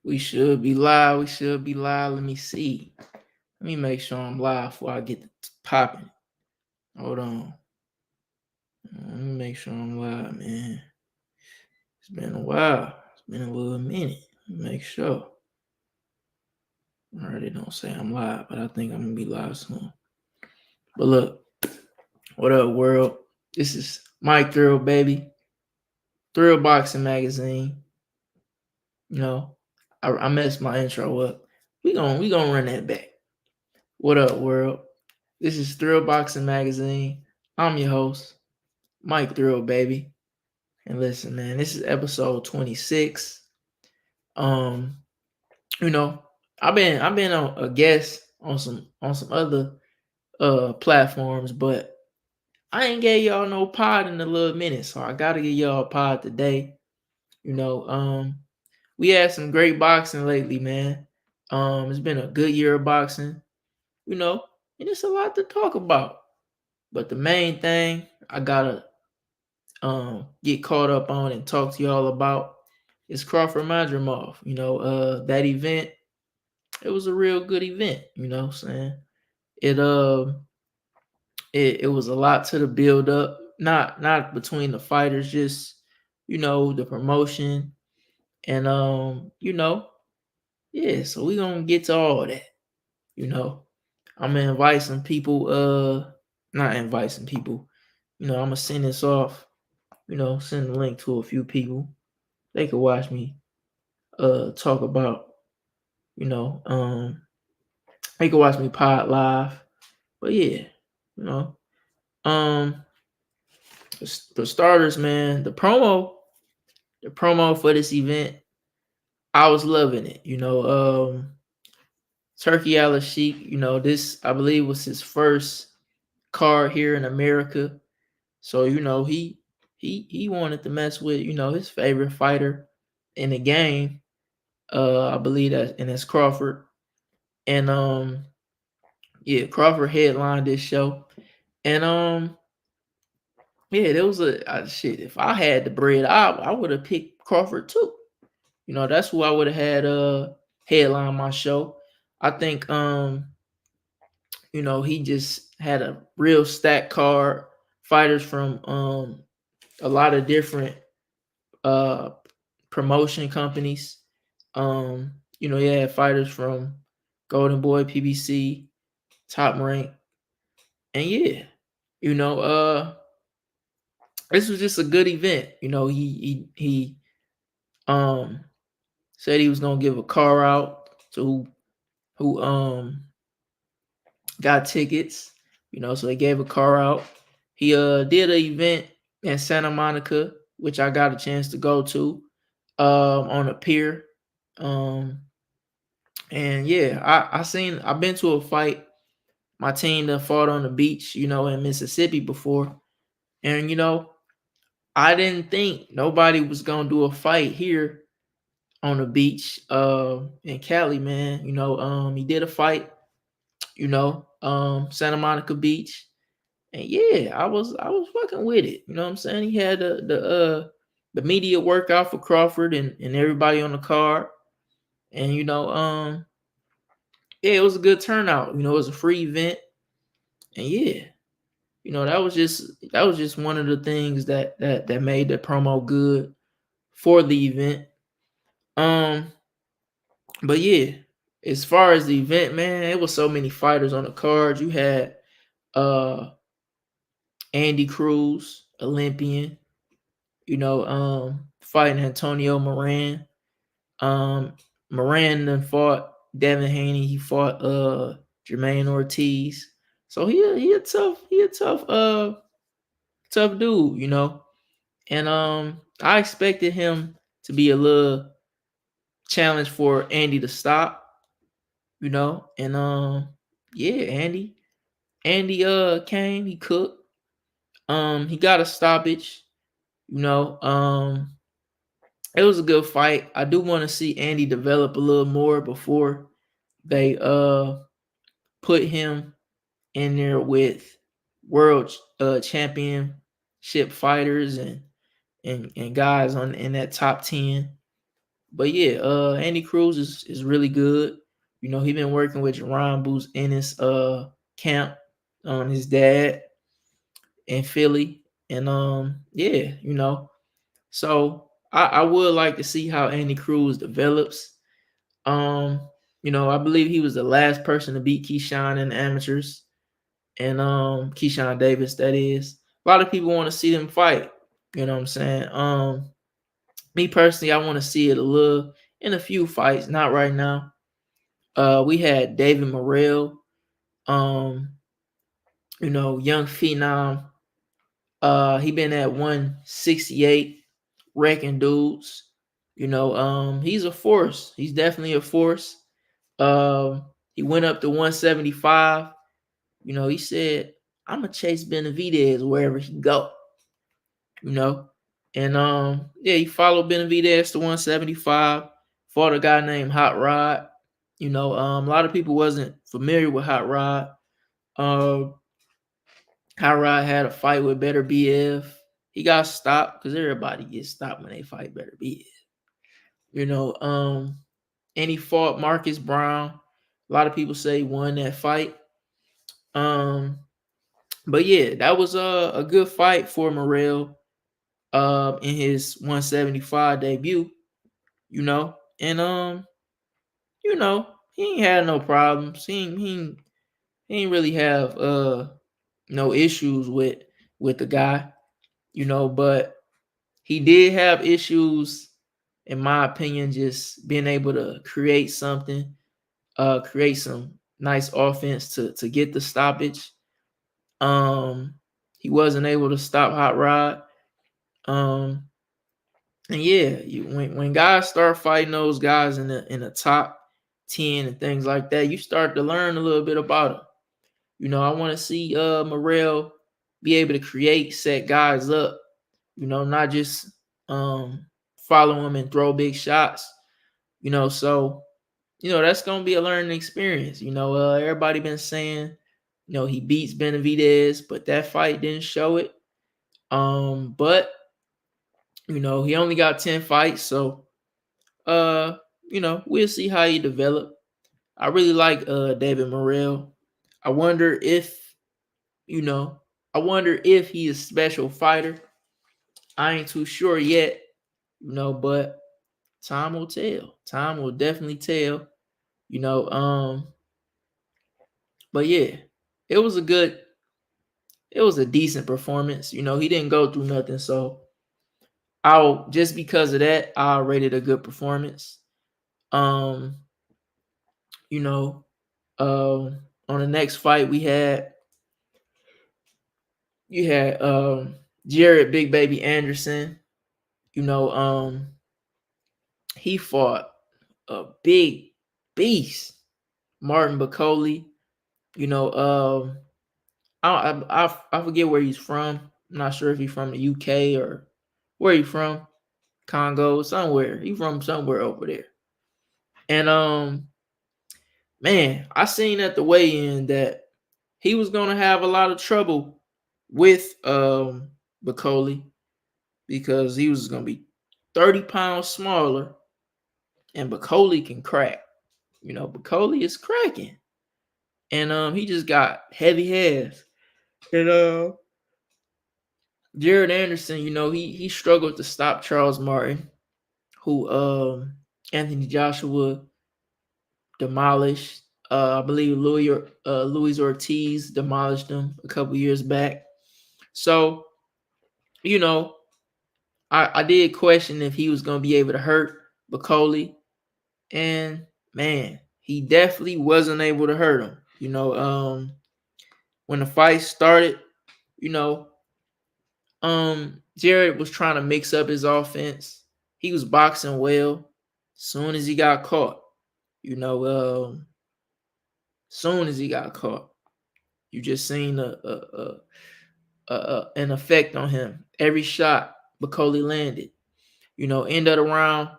We should be live. We should be live. Let me see. Let me make sure I'm live before I get popping. Hold on. Let me make sure I'm live, man. It's been a while. It's been a little minute. Let me make sure. I already don't say I'm live, but I think I'm gonna be live soon. But look, what up, world? This is Mike Thrill, baby. Thrill Boxing Magazine. You know, I messed my intro up. We gonna run that back. What up, world? This is Thrill Boxing Magazine. I'm your host, Mike Thrill, baby. And listen, man, this is episode 26. Um, you know, I've been a guest on some other platforms, but I ain't gave y'all no pod in a little minute, so I gotta give y'all a pod today. You know, we had some great boxing lately, man. It's been a good year of boxing, you know, and it's a lot to talk about. But the main thing I gotta get caught up on and talk to y'all about is Crawford Madrimov. That event, it was a real good event, you know what I'm saying? It it was a lot to the build up, not between the fighters, just the promotion and yeah, so we gonna get to all that, you know. I'm gonna invite some people, not invite some people, I'm gonna send this off, send a link to a few people. They could watch me talk about, you know, they could watch me pod live. But yeah, you know. Um for starters, man, the promo for this event, I was loving it. Turkey Al Sheik, this I believe was his first card here in America. So, he wanted to mess with, his favorite fighter in the game. I believe that, and it's Crawford. And yeah, Crawford headlined this show. And yeah, there was shit. If I had the bread, I would have picked Crawford too. That's who I would have had headline my show. I think he just had a real stack card, fighters from a lot of different uh promotion companies. He had fighters from Golden Boy, PBC, Top Rank. And yeah, you know, this was just a good event. He um said he was gonna give a car out to who got tickets. So he gave a car out. He did an event in Santa Monica, which I got a chance to go to, on a pier. And yeah, I've been to a fight. My team that fought on the beach, in Mississippi before. And I didn't think nobody was gonna do a fight here on the beach in Cali, man. He did a fight, Santa Monica Beach. And yeah, I was fucking with it. You know what I'm saying? He had the media workout for Crawford and everybody on the card. And yeah, it was a good turnout. It was a free event. And yeah, that was just one of the things that made the promo good for the event. Um, but yeah, as far as the event, man, it was so many fighters on the card. You had uh Andy Cruz, Olympian, fighting Antonio Moran. Um, Moran then fought Devin Haney. He fought Jermaine Ortiz. So he a tough dude, And I expected him to be a little challenge for Andy to stop, And yeah, Andy came, he cooked. He got a stoppage, you know. It was a good fight. I do want to see Andy develop a little more before they put him in there with world championship fighters and guys in that top 10. But yeah, Andy Cruz is really good. You know, he been working with Jerron Booth in his camp, his dad in Philly. And yeah, you know. So I would like to see how Andy Cruz develops. Um, you know, I believe he was the last person to beat Keyshawn in the amateurs. And Keyshawn Davis, that is. A lot of people want to see them fight. You know what I'm saying? Me personally, I want to see it a little in a few fights, not right now. We had David Morrell, um, you know, young phenom. He been at 168, wrecking dudes. You know, he's a force. He's definitely a force. He went up to 175. You know, he said, "I'm gonna chase Benavidez wherever he go." You know, and yeah, he followed Benavidez to 175. Fought a guy named Hot Rod. You know, a lot of people wasn't familiar with Hot Rod. Um, Hot Rod had a fight with Better BF. He got stopped because everybody gets stopped when they fight Better BF. You know, and he fought Marcus Brown. A lot of people say he won that fight. Um, but yeah, that was a good fight for Morrell in his 175 debut, you know. And you know, he ain't had no problems. He ain't really have no issues with the guy, you know, but he did have issues, in my opinion, just being able to create something, create some nice offense to get the stoppage. He wasn't able to stop Hot Rod. Um, and yeah, when guys start fighting those guys in the top 10 and things like that, you start to learn a little bit about them. You know, I want to see Morrell be able to create, set guys up, you know, not just follow them and throw big shots, you know. So, you know, that's gonna be a learning experience. You know, everybody been saying, you know, he beats Benavidez, but that fight didn't show it. But you know, he only got 10 fights, so you know, we'll see how he develop. I really like David Morrell. I wonder if, you know, I wonder if he is a special fighter. I ain't too sure yet, you know, but time will tell. Time will definitely tell, you know. But yeah, it was a good, it was a decent performance. You know, he didn't go through nothing, so I'll just because of that, I rated a good performance. Um, you know, on the next fight we had, you had Jared Big Baby Anderson. You know, he fought a big beast, Martin Bacoli. You know, I forget where he's from. I'm not sure if he's from the UK or where he from. Congo, somewhere. He from somewhere over there. And man, I seen at the weigh-in that he was gonna have a lot of trouble with Bacoli because he was gonna be 30 pounds smaller, and Bacoli can crack. You know, Bacoli is cracking. And he just got heavy hands. And Jared Anderson, you know, he struggled to stop Charles Martin, who Anthony Joshua demolished. I believe Luis Ortiz demolished him a couple years back. So, you know, I did question if he was going to be able to hurt Bacoli. And man, he definitely wasn't able to hurt him. You know, when the fight started, you know, Jared was trying to mix up his offense. He was boxing well. Soon as he got caught, you know, soon as he got caught, you just seen an effect on him. Every shot Bacoli landed, you know, end of the round,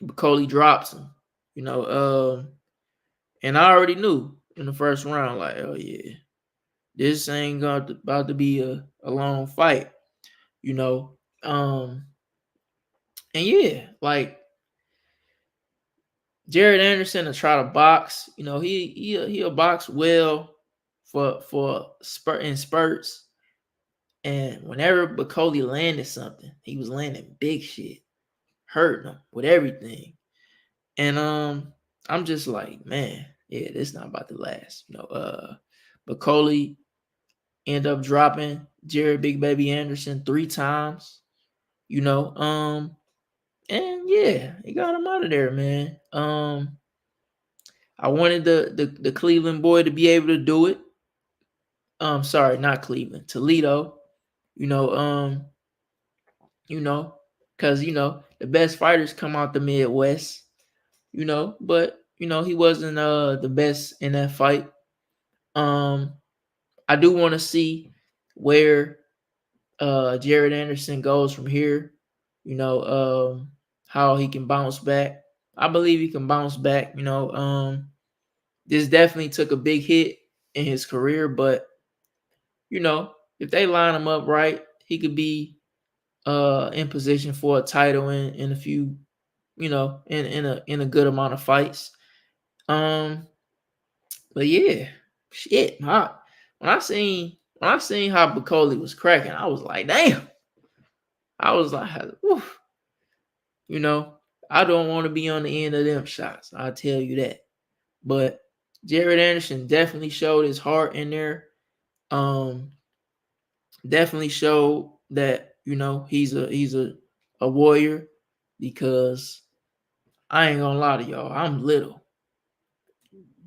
Bacoli drops him, you know, and I already knew in the first round, like, oh yeah, this ain't about to be a long fight, you know. And yeah, like Jared Anderson to try to box. He'll box well for in spurts. And whenever Bacoli landed something, he was landing big shit, hurting him with everything. And I'm just like, man, yeah, this not about to last. Bacoli end up dropping Jared Big Baby Anderson 3 times. And yeah, he got him out of there, man. I wanted the Cleveland boy to be able to do it. Sorry, not Cleveland, Toledo. You know, um, because the best fighters come out the Midwest. But he wasn't the best in that fight. I do want to see where Jared Anderson goes from here. How he can bounce back. I believe he can bounce back. This definitely took a big hit in his career, but if they line him up right, he could be in position for a title in a few, in a good amount of fights. But yeah, shit, when I seen how Bacoli was cracking, I was like, damn. I was like, oof. I don't want to be on the end of them shots. I'll tell you that. But Jared Anderson definitely showed his heart in there. Definitely showed that he's a warrior, because I ain't gonna lie to y'all, I'm little.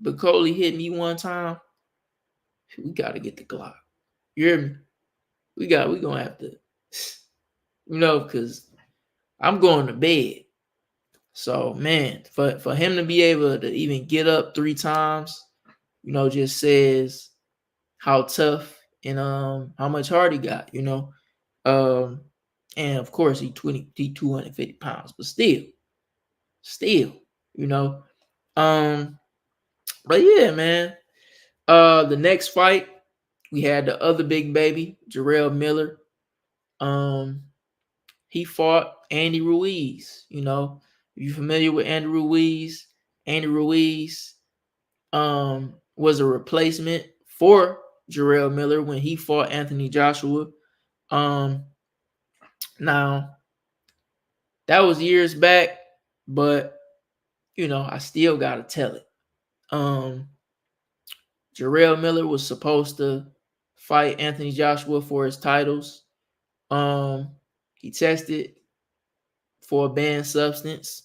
Bacoli hit me one time. We gotta get the Glock. You hear me? We gonna have to, because I'm going to bed. So man, for him to be able to even get up 3 times, just says how tough and how much heart he got. And of course he 250 pounds, but still, you know. But yeah, man. The next fight, we had the other big baby, Jarrell Miller. He fought Andy Ruiz. If you're familiar with Andy Ruiz, was a replacement for Jarrell Miller when he fought Anthony Joshua. Now that was years back, but I still gotta tell it. Jarrell Miller was supposed to fight Anthony Joshua for his titles. He tested for a banned substance,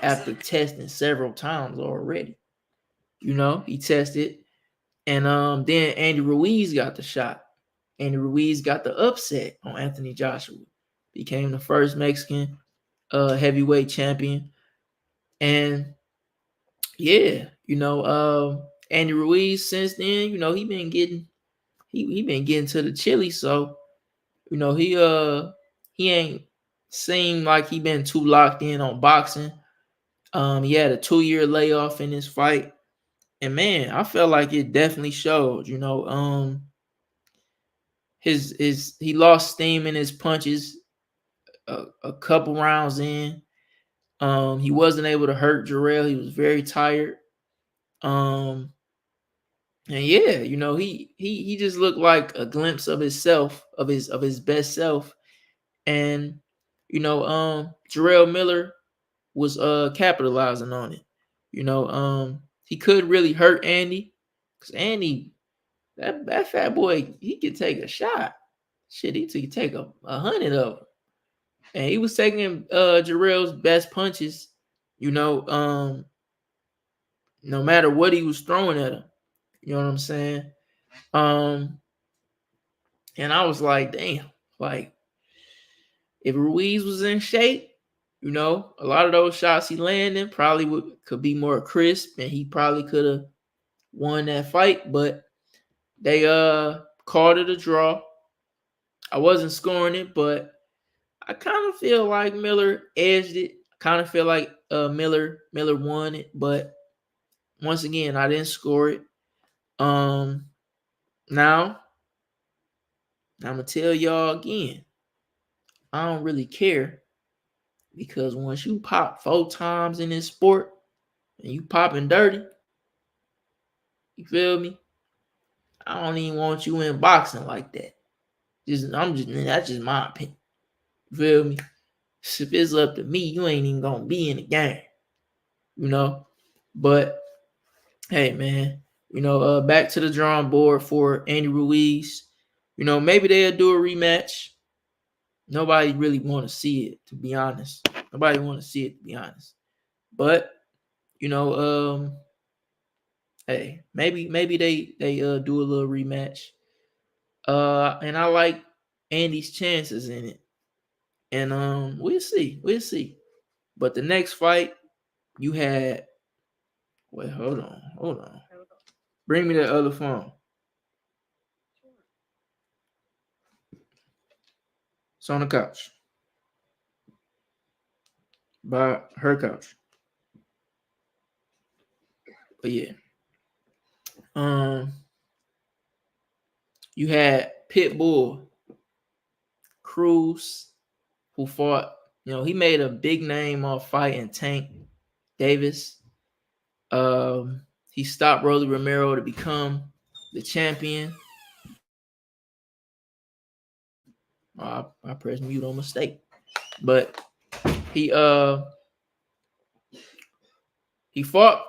after testing several times already. He tested. And then Andy Ruiz got the shot. Andy Ruiz got the upset on Anthony Joshua. Became the first Mexican heavyweight champion. And yeah, Andy Ruiz since then, he been getting to the chili. So, he ain't seemed like he been too locked in on boxing. He had a 2-year layoff in his fight. And man, I felt like it definitely showed, he lost steam in his punches a couple rounds in. He wasn't able to hurt Jarrell. He was very tired. And yeah, he just looked like a glimpse of himself, of his best self. And Jarrell Miller was capitalizing on it. He could really hurt Andy, because Andy, that fat boy, he could take a shot. Shit, he could take 100 of them. And he was taking Jarrell's best punches, no matter what he was throwing at him. You know what I'm saying? And I was like, damn, like, if Ruiz was in shape, a lot of those shots he landed probably could be more crisp, and he probably could have won that fight. But they called it a draw. I wasn't scoring it, but I kind of feel like Miller edged it. I kind of feel like Miller won it, but once again, I didn't score it. Now I'm gonna tell y'all again, I don't really care, because once you pop 4 times in this sport, and you popping dirty, you feel me? I don't even want you in boxing like that. That's just my opinion. You feel me? If it's up to me, you ain't even gonna be in the game. You know? But hey man, back to the drawing board for Andy Ruiz. Maybe they'll do a rematch. Nobody really want to see it, to be honest. Nobody want to see it, to be honest. But hey, maybe they do a little rematch. And I like Andy's chances in it. And we'll see. But the next fight, you had. Wait, hold on. Bring me that other phone. It's on the couch. By her couch. But yeah. You had Pitbull Cruz, who fought, he made a big name off fighting Tank Davis. He stopped Rolly Romero to become the champion. I pressed mute on mistake. But he fought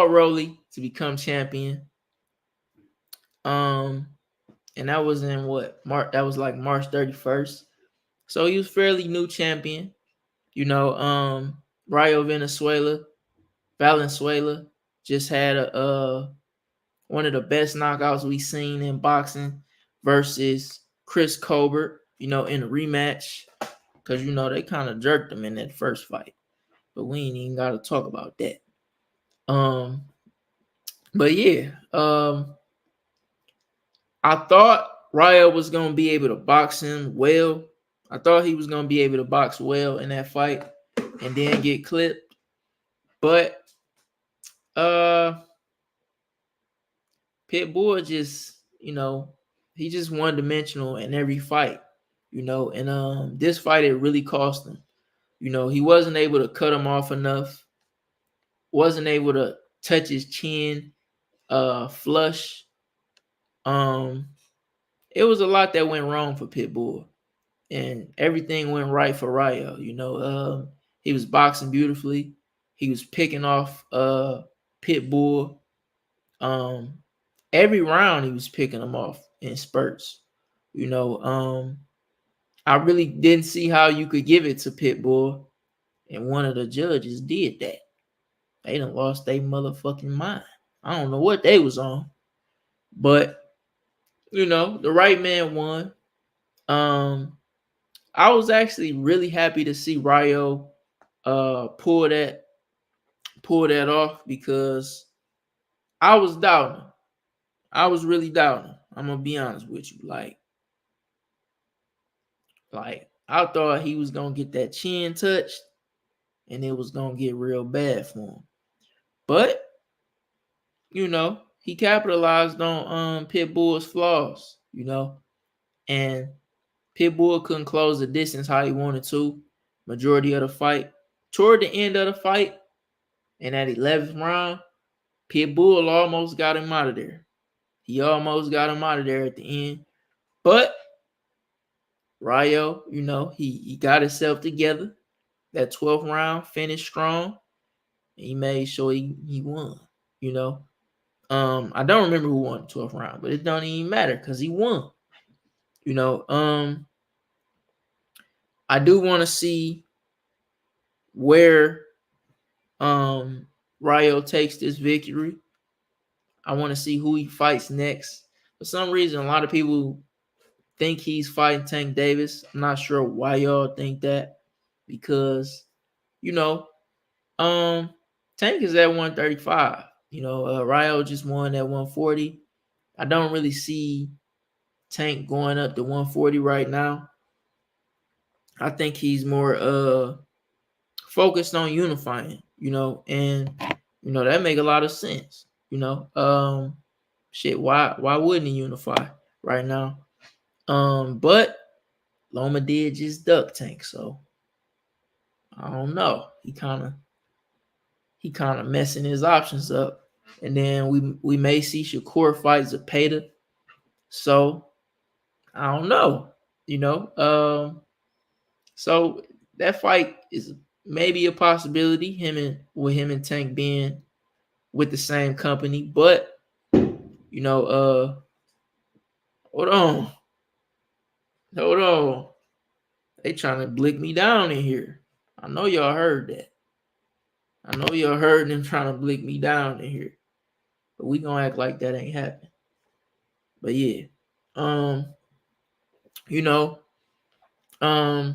Rolly to become champion. And that was in what? March, that was like March 31st. So he was fairly new champion. Rayo Valenzuela just had one of the best knockouts we've seen in boxing versus Chris Colbert, in a rematch. Because, they kind of jerked him in that first fight. But we ain't even got to talk about that. But yeah, I thought Rayo was going to be able to box him well. I thought he was going to be able to box well in that fight and then get clipped. But Pitbull just, he just one-dimensional in every fight, and this fight, it really cost him. He wasn't able to cut him off enough, wasn't able to touch his chin, flush. It was a lot that went wrong for Pitbull, and everything went right for Rayo. He was boxing beautifully. He was picking off Pitbull. Every round he was picking him off in spurts. I really didn't see how you could give it to Pitbull, and one of the judges did that. They done lost their motherfucking mind. I don't know what they was on, but the right man won. I was actually really happy to see Rayo pull that off, because I was doubting. I was really doubting. I'm gonna be honest with you. Like I thought he was gonna get that chin touched, and it was gonna get real bad for him. But he capitalized on Pitbull's flaws. And Pitbull couldn't close the distance how he wanted to. Majority of the fight. Toward the end of the fight, in that 11th round, Pitbull almost got him out of there. He almost got him out of there at the end. But Rayo, he got himself together. That 12th round finished strong. And he made sure he won. I don't remember who won the 12th round, but it don't even matter because he won. I do want to see where Rayo takes this victory. I want to see who he fights next. For some reason, a lot of people think he's fighting Tank Davis. I'm not sure why y'all think that, because Tank is at 135. Rayo just won at 140. I don't really see Tank going up to 140 right now. I think he's more focused on unifying, and that make a lot of sense. Shit, why wouldn't he unify right now? But Loma did just duck Tank, so I don't know. He kind of messing his options up. And then we may see Shakur fight Zepeda. So I don't know. So that fight is maybe a possibility. Him and Tank being with the same company, but hold on. Hold on. They trying to blick me down in here. I know y'all heard that. I know y'all heard them trying to blick me down in here. But we gonna act like that ain't happening. But yeah. You know, I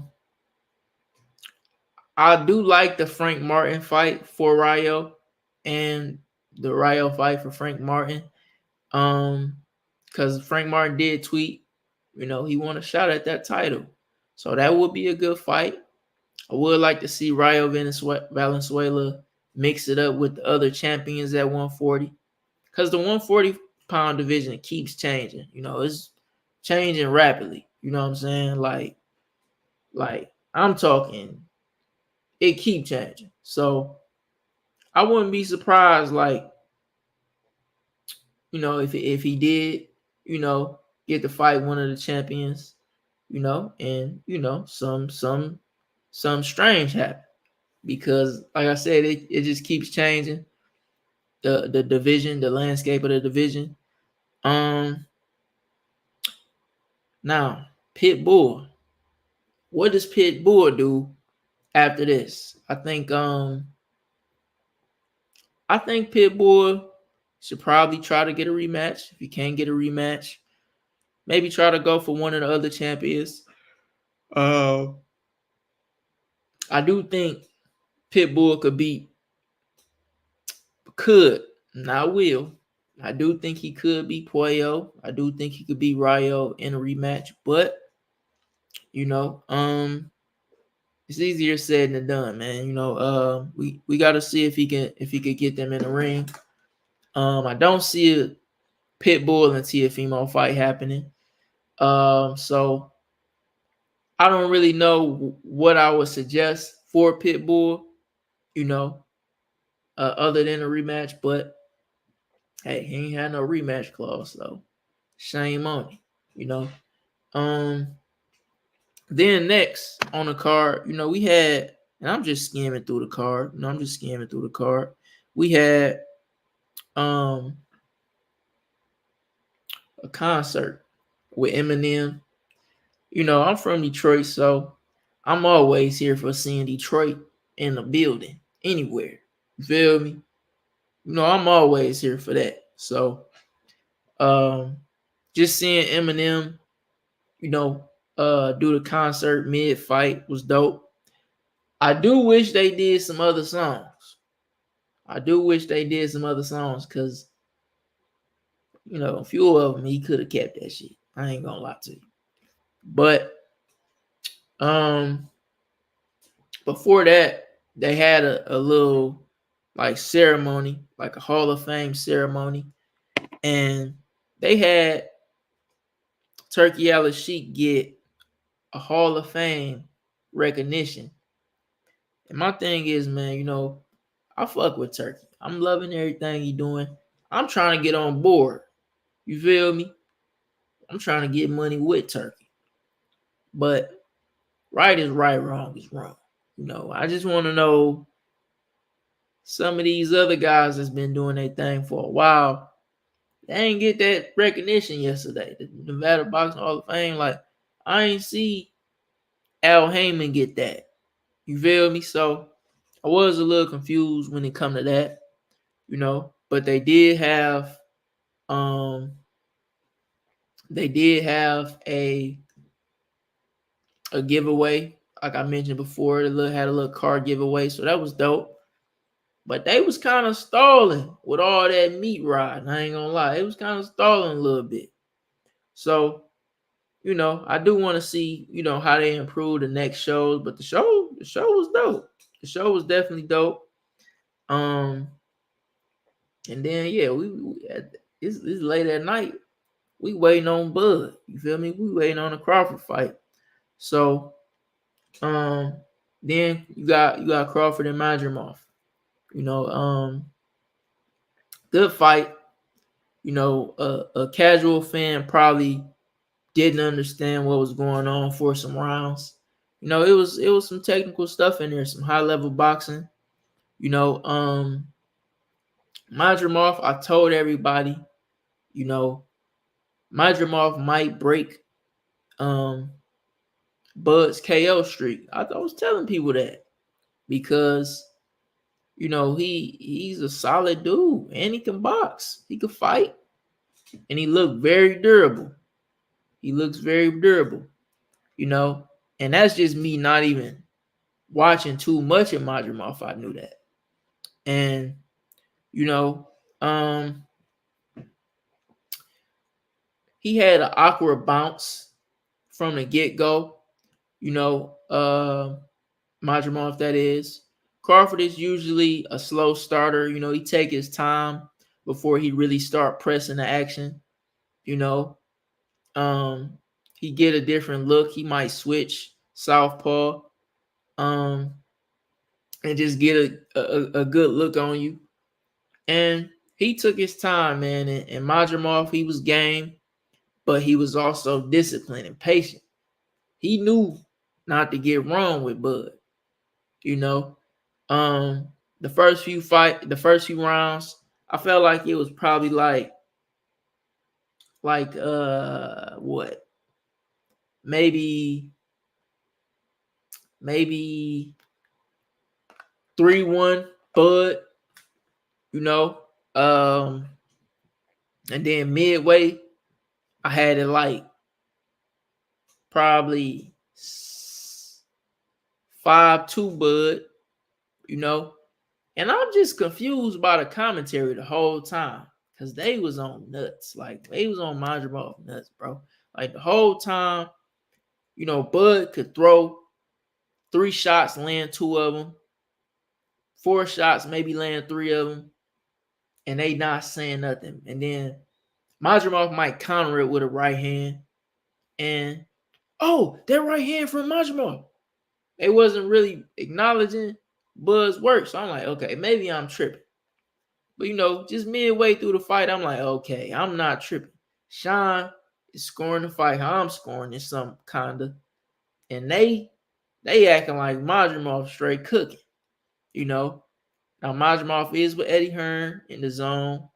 do like the Frank Martin fight for Rayo and the Rayo fight for Frank Martin. Because Frank Martin did tweet, he won a shot at that title. So that would be a good fight. I would like to see Rayo Valenzuela mix it up with the other champions at 140. Because the 140-pound division keeps changing. It's changing rapidly. You know what I'm saying? Like I'm talking, it keep changing. So I wouldn't be surprised, if he did, get to fight one of the champions, and some strange happen. Because like I said, it just keeps changing. The division, the landscape of the division. Now, Pitbull. What does Pitbull do after this? I think Pitbull should probably try to get a rematch. If he can't get a rematch, maybe try to go for one of the other champions. I do think Pitbull not will. I do think he could beat Puello. I do think he could beat Rayo in a rematch, but it's easier said than done, man. We got to see if he could get them in the ring. I don't see a Pitbull and Teofimo fight happening. So I don't really know what I would suggest for Pitbull, other than a rematch. But hey, he ain't had no rematch clause, so shame on him, Then next on the card, we had, and I'm just skimming through the card. We had a concert with Eminem. I'm from Detroit, so I'm always here for seeing Detroit in the building, anywhere. You feel me? I'm always here for that. So, just seeing Eminem, do the concert mid-fight was dope. I do wish they did some other songs. Because, a few of them, he could have kept that shit. I ain't gonna lie to you. But, before that, they had a little ceremony, like a Hall of Fame ceremony. And they had Turkey Al-Sheikh get a Hall of Fame recognition. And my thing is, man, I fuck with Turkey. I'm loving everything he doing. I'm trying to get on board. You feel me? I'm trying to get money with Turkey. But right is right, wrong is wrong. I just want to know, some of these other guys that's been doing their thing for a while, they ain't get that recognition yesterday. The Nevada Boxing Hall of Fame, I ain't see Al Heyman get that. You feel me? So I was a little confused when it come to that, but they did have a giveaway, like I mentioned before. They had a little card giveaway, so that was dope. But they was kind of stalling with all that meat riding. I ain't gonna lie, it was kind of stalling a little bit. So, I do want to see, how they improve the next shows. But the show was dope. The show was definitely dope. And then it's late at night. We waiting on Bud. You feel me? We waiting on the Crawford fight. So, Then you got Crawford and Madrimov. You know, good fight. You know, a casual fan probably didn't understand what was going on for some rounds. You know, it was some technical stuff in there, some high level boxing. You know, Madrimov, I told everybody, you know, Madrimov might break um Bud's KO streak. I was telling people that because you know he's a solid dude and he can box, he can fight, and he looked very durable. He looks very durable, you know, and that's just me not even watching too much of Madrimov. I knew that, and you know, he had an awkward bounce from the get go. You know, Madrimov, that is. Crawford is usually a slow starter. You know, he take his time before he really start pressing the action. You know, um, he get a different look. He might switch southpaw, um, and just get a good look on you. And he took his time, man. And Madrimov, he was game, but he was also disciplined and patient. He knew not to get wrong with Bud. You know, um, the first few rounds, I felt like it was probably like what, maybe maybe 3-1 Bud. You know, um, and then midway, I had it like probably 5-2 Bud. You know, and I'm just confused by the commentary the whole time because they was on nuts. Like they was on Madrimov nuts, bro. Like the whole time, you know, Bud could throw 3 shots, land 2 of them, 4 shots, maybe land 3 of them, and they not saying nothing. And then Madrimov might counter it with a right hand, and oh, that right hand from Madrimov. They wasn't really acknowledging Bud's work, so I'm like, okay, maybe I'm tripping. But you know, just midway through the fight, I'm like, okay, I'm not tripping. Sean is scoring the fight how I'm scoring in some kinda. And they acting like Madrimov straight cooking, you know. Now Madrimov is with Eddie Hearn in the zone.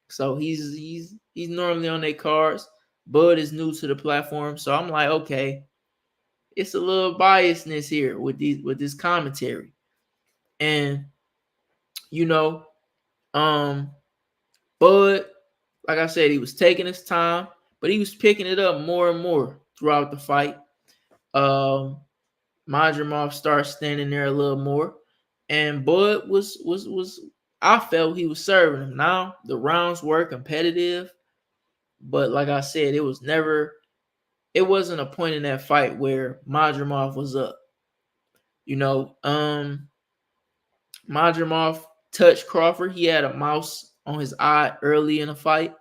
So he's normally on their cards. Bud is new to the platform. So I'm like, okay, it's a little biasness here with this commentary. And you know, um, Bud, like I said, he was taking his time, but he was picking it up more and more throughout the fight. Um, Madrimov started standing there a little more, and Bud was I felt he was serving him. Now the rounds were competitive, but like I said, it wasn't a point in that fight where Madrimov was up. You know, Madrimov touched Crawford. He had a mouse on his eye early in the fight.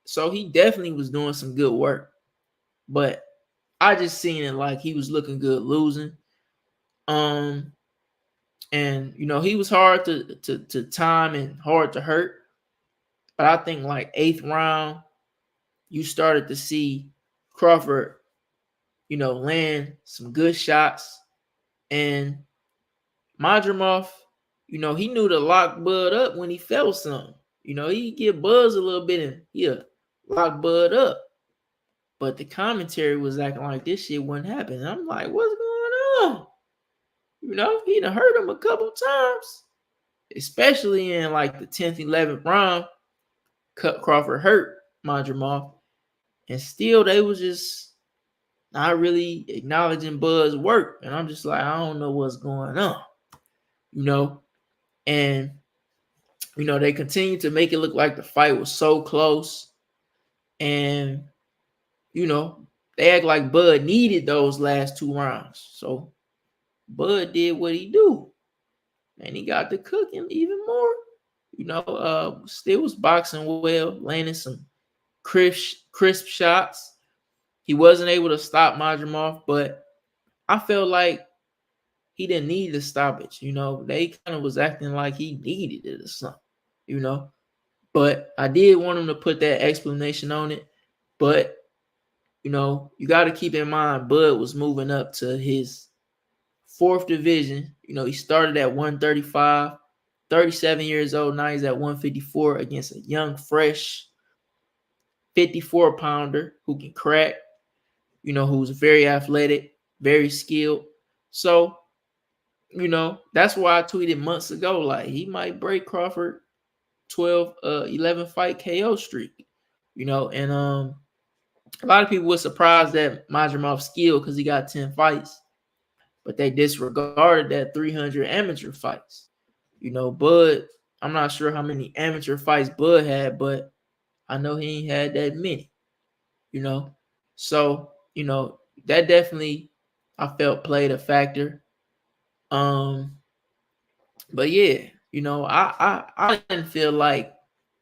So he definitely was doing some good work. But I just seen it like he was looking good losing. Um, and you know, he was hard to time and hard to hurt. But I think like 8th round, you started to see Crawford, you know, land some good shots. And Madrimov, you know, he knew to lock Bud up when he felt something. You know, he get Buzz a little bit and he'll lock Bud up. But the commentary was acting like this shit wouldn't happen. And I'm like, what's going on? You know, he done hurt him a couple times, especially in like the 10th, 11th round. Crawford hurt Madrimov, and still they was just not really acknowledging Bud's work. And I'm just like, I don't know what's going on, you know. And you know, they continue to make it look like the fight was so close, and you know, they act like Bud needed those last 2 rounds. So Bud did what he do, and he got to cooking even more. You know, still was boxing well, landing some crisp shots. He wasn't able to stop Madrimov, but I felt like he didn't need the stoppage. They kind of was acting like he needed it or something. But I did want him to put that explanation on it. But you got to keep in mind, Bud was moving up to his fourth division. He started at 135, 37 years old. Now he's at 154 against a young, fresh 54-pounder who can crack, who's very athletic, very skilled. So, that's why I tweeted months ago, like, he might break Crawford 11 fight KO streak, and a lot of people were surprised at Madrimov's skill because he got 10 fights, but they disregarded that 300 amateur fights. Bud, I'm not sure how many amateur fights Bud had, but I know he ain't had that many, So, that definitely, I felt, played a factor. But yeah, I didn't feel like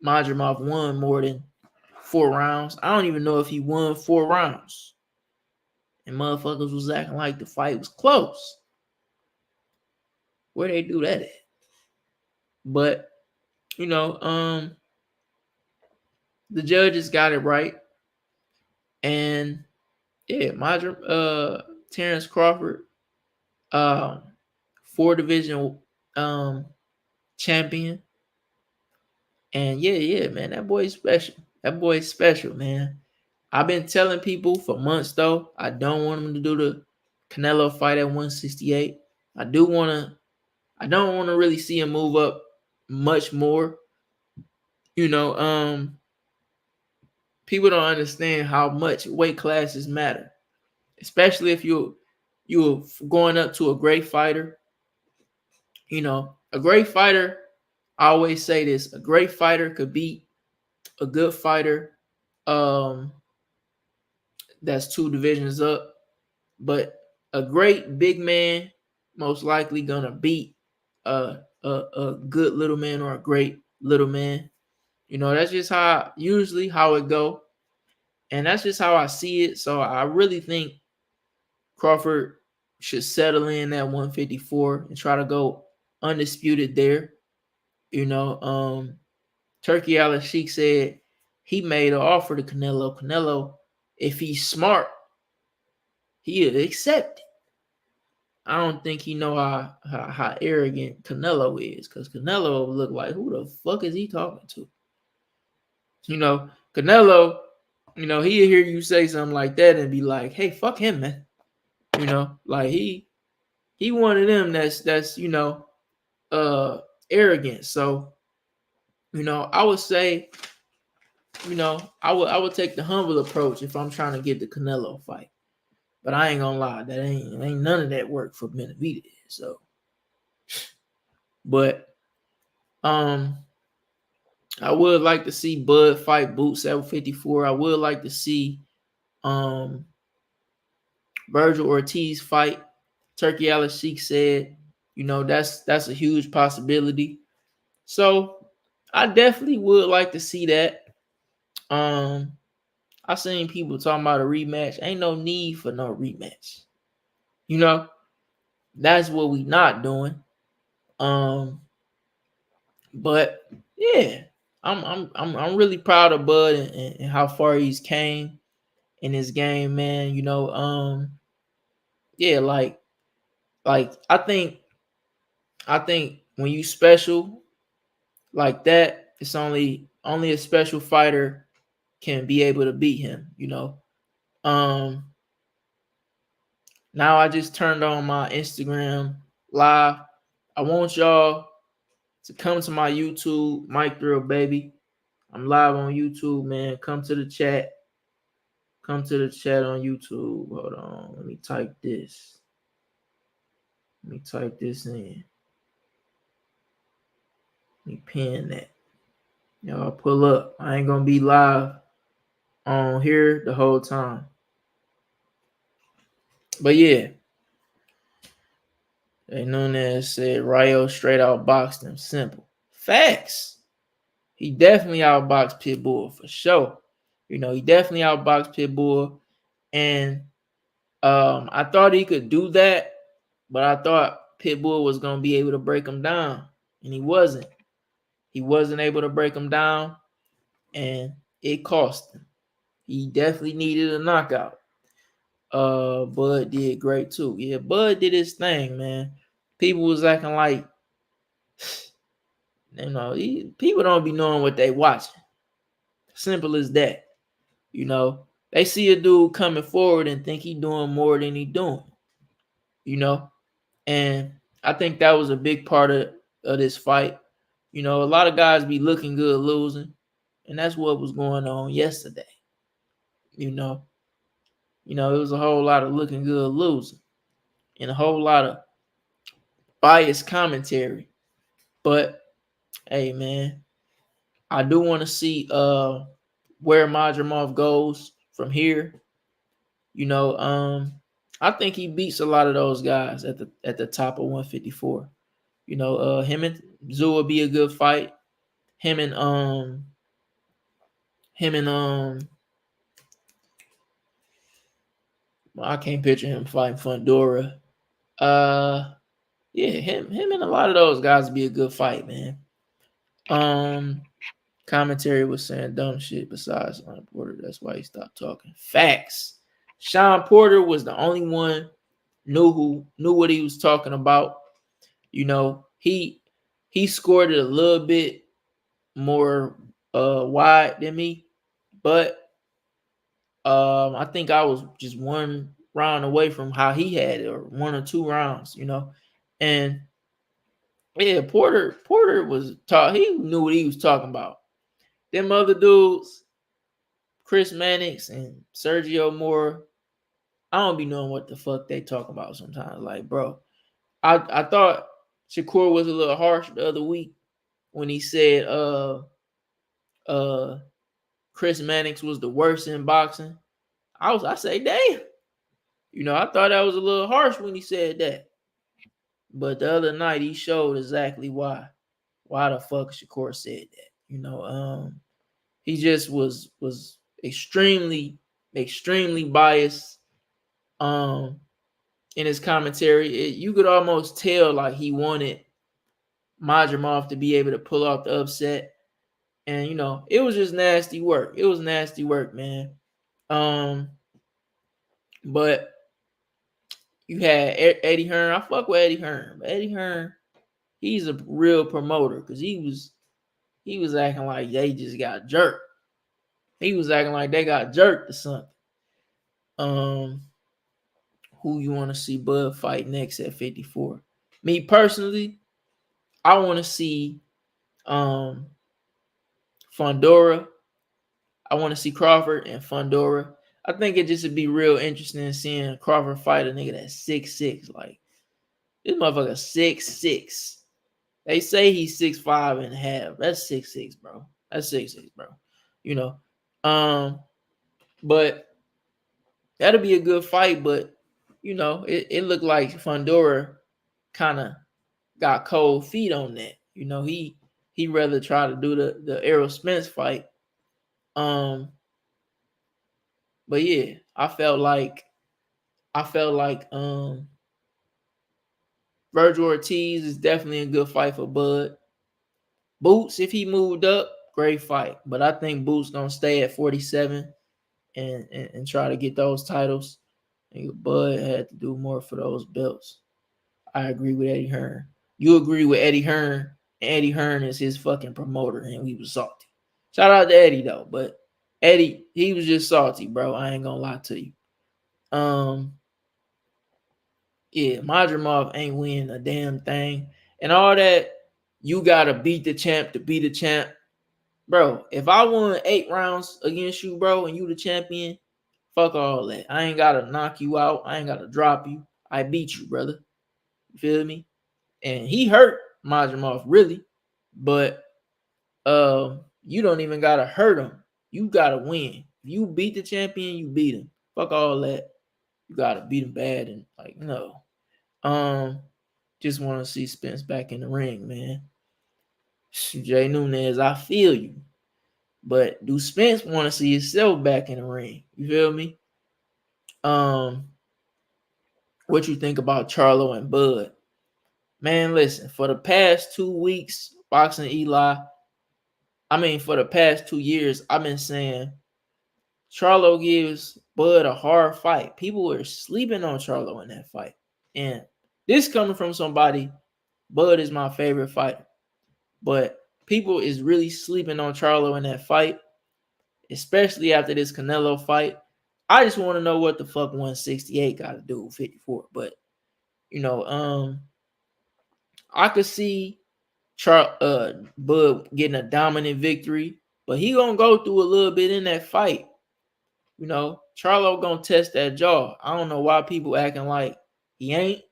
Madrimov won more than 4 rounds. I don't even know if he won 4 rounds. And motherfuckers was acting like the fight was close. Where they do that at? But, the judges got it right. And yeah, Terence Crawford, 4 division champion. And yeah, man, that boy's special. That boy's special, man. I've been telling people for months, though, I don't want him to do the Canelo fight at 168. I don't want to really see him move up much more. People don't understand how much weight classes matter, especially if you're going up to a great fighter. A great fighter, I always say this, a great fighter could beat a good fighter that's 2 divisions up, but a great big man most likely gonna beat a good little man or a great little man. That's just usually how it go, and that's just how I see it. So I really think Crawford should settle in at 154 and try to go undisputed there. Turkey Al-Sheikh said he made an offer to Canelo. Canelo, if he's smart, he'll accept it. I don't think he know how arrogant Canelo is, because Canelo look like, who the fuck is he talking to? Canelo, he'll hear you say something like that and be like, hey, fuck him, man. Like he one of them that's arrogant. So, I would say, I would take the humble approach if I'm trying to get the Canelo fight. But I ain't gonna lie, that ain't none of that work for Benavidez. So, but I would like to see Bud fight Boots at 54. I would like to see Virgil Ortiz fight. Turkey Al-Sheikh said, that's a huge possibility. So I definitely would like to see that. I seen people talking about a rematch. Ain't no need for no rematch. That's what we not doing. But yeah, I'm really proud of Bud and how far he's came in his game, man. Yeah, like I think when you special like that, it's only a special fighter can be able to beat him. Now I just turned on my Instagram live. I want y'all to come to my YouTube, Mike Thrill, baby. I'm live on YouTube, man. Come to the chat. Come to the chat on YouTube. Hold on. Let me type this. Let me type this in. Let me pin that. Y'all pull up. I ain't going to be live on here the whole time. But yeah. They Nunez said Rayo straight out boxed him. Simple. Facts. He definitely outboxed Pitbull for sure. He definitely outboxed Pitbull. And I thought he could do that, but I thought Pitbull was gonna be able to break him down, and he wasn't. He wasn't able to break him down, and it cost him. He definitely needed a knockout. Bud did great too. Yeah, Bud did his thing, man. People was acting like, people don't be knowing what they watching. Simple as that. They see a dude coming forward and think he doing more than he doing. And I think that was a big part of this fight. A lot of guys be looking good losing, and that's what was going on yesterday. It was a whole lot of looking good losing and a whole lot of biased commentary. But hey, man, I do want to see where Madrimov goes from here. I think he beats a lot of those guys at the top of 154. Him and Zoo will be a good fight. Him and I can't picture him fighting Fundora. Yeah, him and a lot of those guys would be a good fight, man. Commentary was saying dumb shit besides Sean Porter. That's why he stopped talking. Facts. Sean Porter was the only one knew what he was talking about. He scored it a little bit more wide than me, but I think I was just one round away from how he had it, or 1 or 2 rounds, and yeah, Porter was taught. He knew what he was talking about. Them other dudes, Chris Mannix and Sergio Moore, I don't be knowing what the fuck they talk about sometimes. Like, bro, I thought Shakur was a little harsh the other week when he said Chris Mannix was the worst in boxing. I say, damn. I thought that was a little harsh when he said that. But the other night he showed exactly why the fuck Shakur said that. He just was extremely biased in his commentary. You could almost tell like he wanted Madrimov to be able to pull off the upset, and it was just nasty work. It was nasty work, man. But you had Eddie Hearn. I fuck with Eddie Hearn, but Eddie Hearn, he's a real promoter because he was acting like they just got jerked. He was acting like they got jerked or something. Who you want to see Bud fight next at 54? Me personally, I want to see Fundora. I want to see Crawford and Fundora. I think it just would be real interesting seeing Crawford fight a nigga that's 6'6". Like, this motherfucker 6'6". They say he's 6'5" and a half. That's 6'6", bro. That's 6'6", bro. But that'll be a good fight. But it looked like Fundora kind of got cold feet on that. He rather try to do the Errol Spence fight. But yeah, I felt like Virgil Ortiz is definitely a good fight for Bud. Boots, if he moved up, great fight. But I think Boots gonna stay at 47 and try to get those titles. And Bud had to do more for those belts. I agree with Eddie Hearn. You agree with Eddie Hearn, and Eddie Hearn is his fucking promoter, and we was salty. Shout out to Eddie though, but Eddie, he was just salty, bro. I ain't gonna lie to you. Yeah, Madrimov ain't win a damn thing. And all that, you gotta beat the champ to be the champ. Bro, if I won 8 rounds against you, bro, and you the champion, fuck all that. I ain't gotta knock you out. I ain't gotta drop you. I beat you, brother. You feel me? And he hurt Madrimov, really. But you don't even gotta hurt him. You gotta win. If you beat the champion, you beat him. Fuck all that. You gotta beat him bad and like no. Just want to see Spence back in the ring, man. Jay Nunez, I feel you. But do Spence want to see himself back in the ring? You feel me? What you think about Charlo and Bud? Man, listen, for the past 2 weeks, boxing Eli, for the past 2 years, I've been saying Charlo gives Bud a hard fight. People were sleeping on Charlo in that fight. And this coming from somebody, Bud is my favorite fighter. But people is really sleeping on Charlo in that fight, especially after this Canelo fight. I just want to know what the fuck 168 got to do with 54. But, I could see Bud getting a dominant victory, but he gonna go through a little bit in that fight. Charlo gonna test that jaw. I don't know why people acting like he ain't,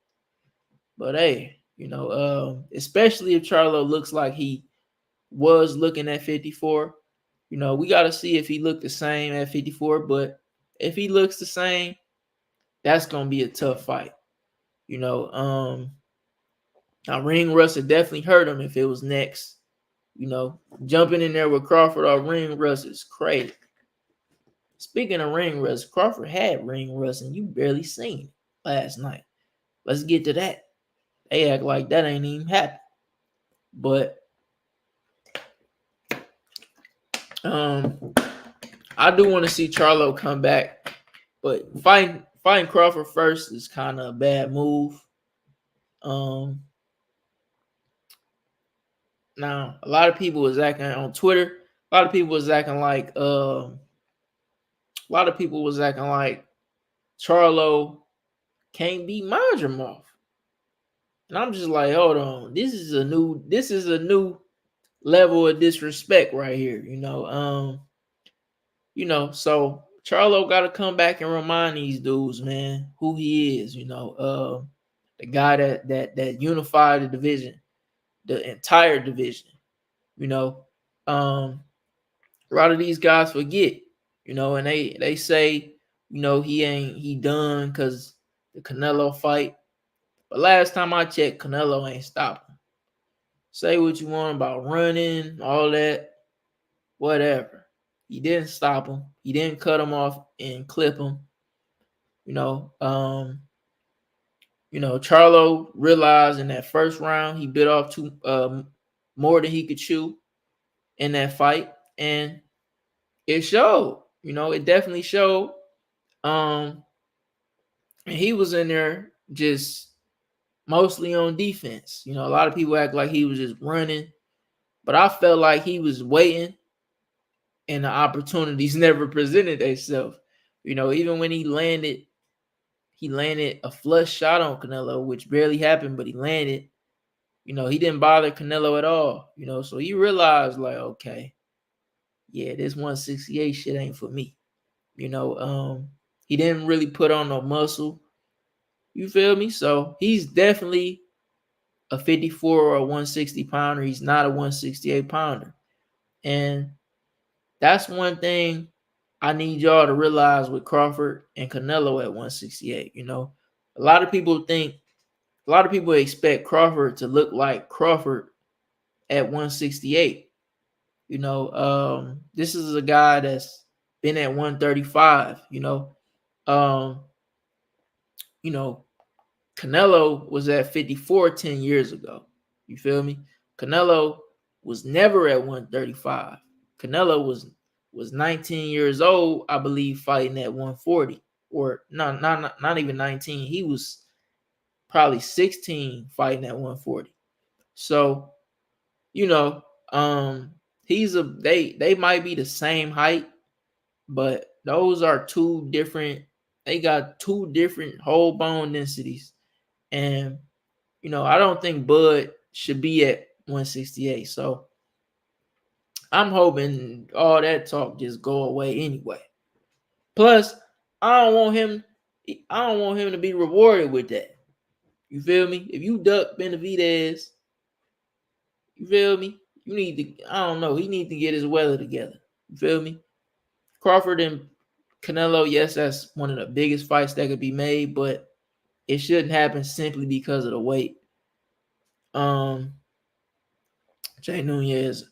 but hey, especially if Charlo looks like he was looking at 54. We got to see if he looked the same at 54. But if he looks the same, that's gonna be a tough fight. Now ring rust would definitely hurt him if it was next. Jumping in there with Crawford or ring rust is crazy. Speaking of ring rust, Crawford had ring rust and you barely seen it last night. Let's get to that. They act like that ain't even happened. But I do want to see Charlo come back. But fighting Crawford first is kind of a bad move. Now a lot of people was acting on Twitter. A lot of people was acting like Charlo can't beat Madrimov. And I'm just like, hold on. This is a new level of disrespect right here. So Charlo got to come back and remind these dudes, man, who he is. The guy that unified the division, the entire division. A lot of these guys forget, and they say, he done because the Canelo fight. But last time I checked, Canelo ain't stopping. Say what you want about running, all that, whatever. He didn't stop him. He didn't cut him off and clip him. Charlo realized in that first round he bit off more than he could chew in that fight, and it showed. It definitely showed. And he was in there just mostly on defense. A lot of people act like he was just running, but I felt like he was waiting and the opportunities never presented themselves. Even when he landed a flush shot on Canelo, which barely happened, but he landed. He didn't bother Canelo at all. So he realized like, okay, yeah, this 168 shit ain't for me. He didn't really put on no muscle. You feel me? So he's definitely a 54 or a 160 pounder. He's not a 168 pounder. And that's one thing I need y'all to realize with Crawford and Canelo at 168. A lot of people expect Crawford to look like Crawford at 168. This is a guy that's been at 135. Canelo was at 54 10 years ago. You feel me? Canelo was never at 135. Canelo was 19 years old, I believe, fighting at 140. Or not even 19. He was probably 16 fighting at 140. So, they might be the same height, but those are they got two different whole bone densities. And, I don't think Bud should be at 168. So I'm hoping all that talk just go away anyway. Plus, I don't want him to be rewarded with that. You feel me? If you duck Benavidez, you feel me? You need to, I don't know, he needs to get his weather together. You feel me? Crawford and Canelo, yes, that's one of the biggest fights that could be made, but it shouldn't happen simply because of the weight. Jay Nunez,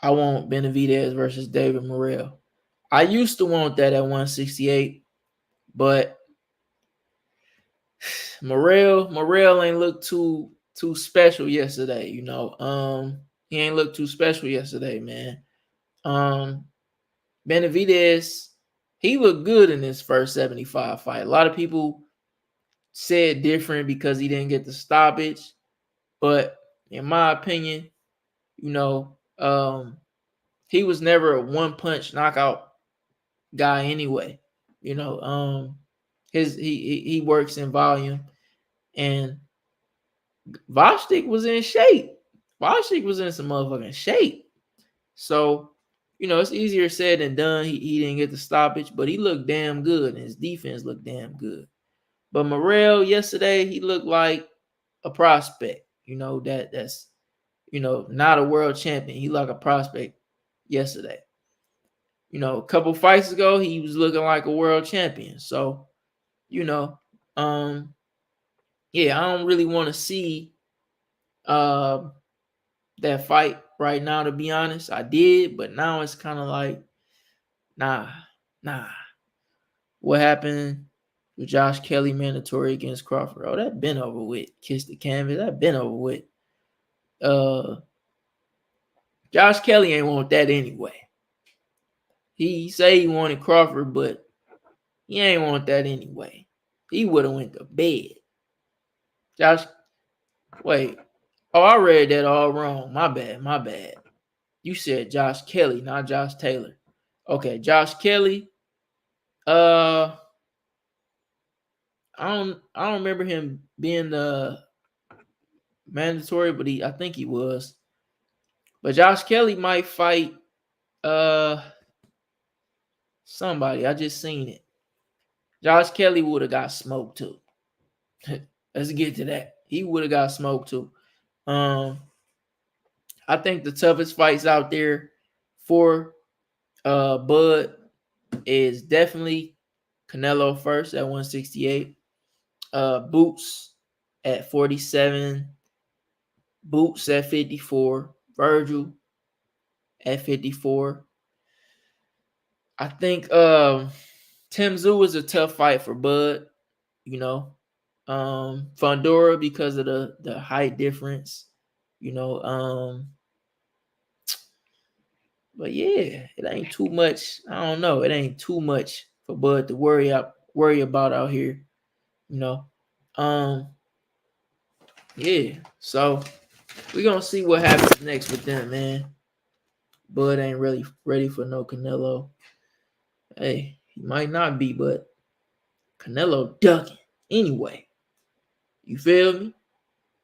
I want Benavidez versus David Morrell. I used to want that at 168, but Morrell ain't look too too special yesterday. He ain't look too special yesterday, man. Benavidez, he looked good in his first 75 fight. A lot of people said different because he didn't get the stoppage, but in my opinion, he was never a one punch knockout guy anyway. He works in volume, and Voshtik was in shape. Voshtik was in some motherfucking shape. So, it's easier said than done. He didn't get the stoppage, but he looked damn good, and his defense looked damn good. But Morrell yesterday, he looked like a prospect. That's not a world champion. He like a prospect yesterday. A couple fights ago, he was looking like a world champion. So, yeah, I don't really want to see that fight right now, to be honest. I did, but now it's kind of like, nah. What happened with Josh Kelly mandatory against Crawford? Oh, that been over with. Kiss the canvas. That been over with. Josh Kelly ain't want that anyway. He say he wanted Crawford, but he ain't want that anyway. He would have went to bed. Wait. Oh, I read that all wrong. My bad. You said Josh Kelly, not Josh Taylor. Okay, Josh Kelly. I don't remember him being the mandatory, but I think he was. But Josh Kelly might fight somebody. I just seen it. Josh Kelly would have got smoked too. Let's get to that. He would have got smoked too. I think the toughest fights out there for Bud is definitely Canelo first at 168. Boots at 47. Boots at 54. Virgil at 54. I think Tim Tszyu is a tough fight for Bud. Fundora because of the height difference. But yeah, it ain't too much. I don't know. It ain't too much for Bud to worry about out here. Yeah. So we're gonna see what happens next with them, man. Bud ain't really ready for no Canelo. Hey, he might not be, but Canelo ducking anyway. You feel me?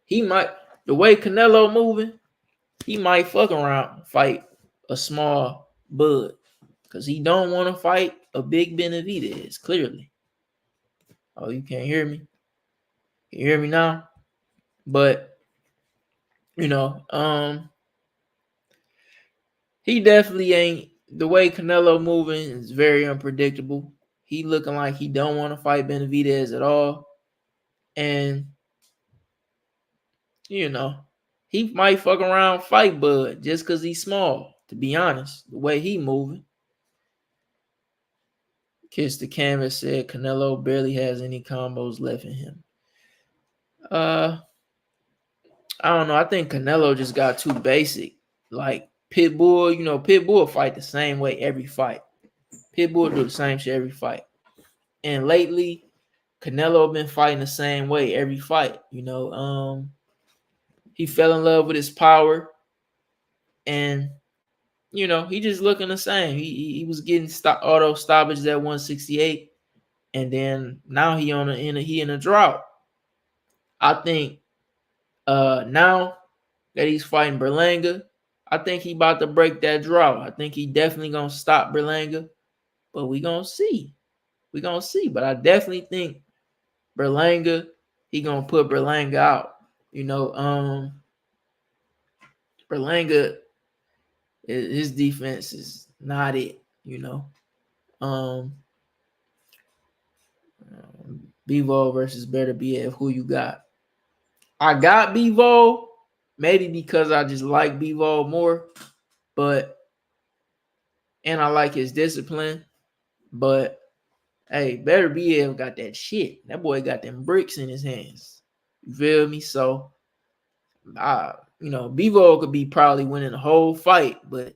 He might, the way Canelo moving, he might fuck around fight a small Bud, because he don't want to fight a big Benavidez, clearly. Oh, you can't hear me? Can you hear me now? But, he definitely ain't, the way Canelo moving is very unpredictable. He looking like he don't want to fight Benavidez at all. And, he might fuck around fight Bud just because he's small, to be honest, the way he moving. Kiss the Canvas said Canelo barely has any combos left in him. I don't know. I think Canelo just got too basic. Like Pitbull, Pitbull fight the same way every fight. Pitbull do the same shit every fight. And lately, Canelo been fighting the same way every fight. He fell in love with his power, and he just looking the same. He was getting auto stoppages at 168, and then now he in a drought. I think now that he's fighting Berlanga, I think he about to break that drought. I think he definitely gonna stop Berlanga, but we gonna see. But I definitely think Berlanga, he gonna put Berlanga out. Berlanga, his defense is not it. Bivol versus Better BF. Who you got? I got Bivol, maybe because I just like Bivol more, and I like his discipline. But hey, Better BF got that shit. That boy got them bricks in his hands. You feel me? So Bivol could be probably winning the whole fight, but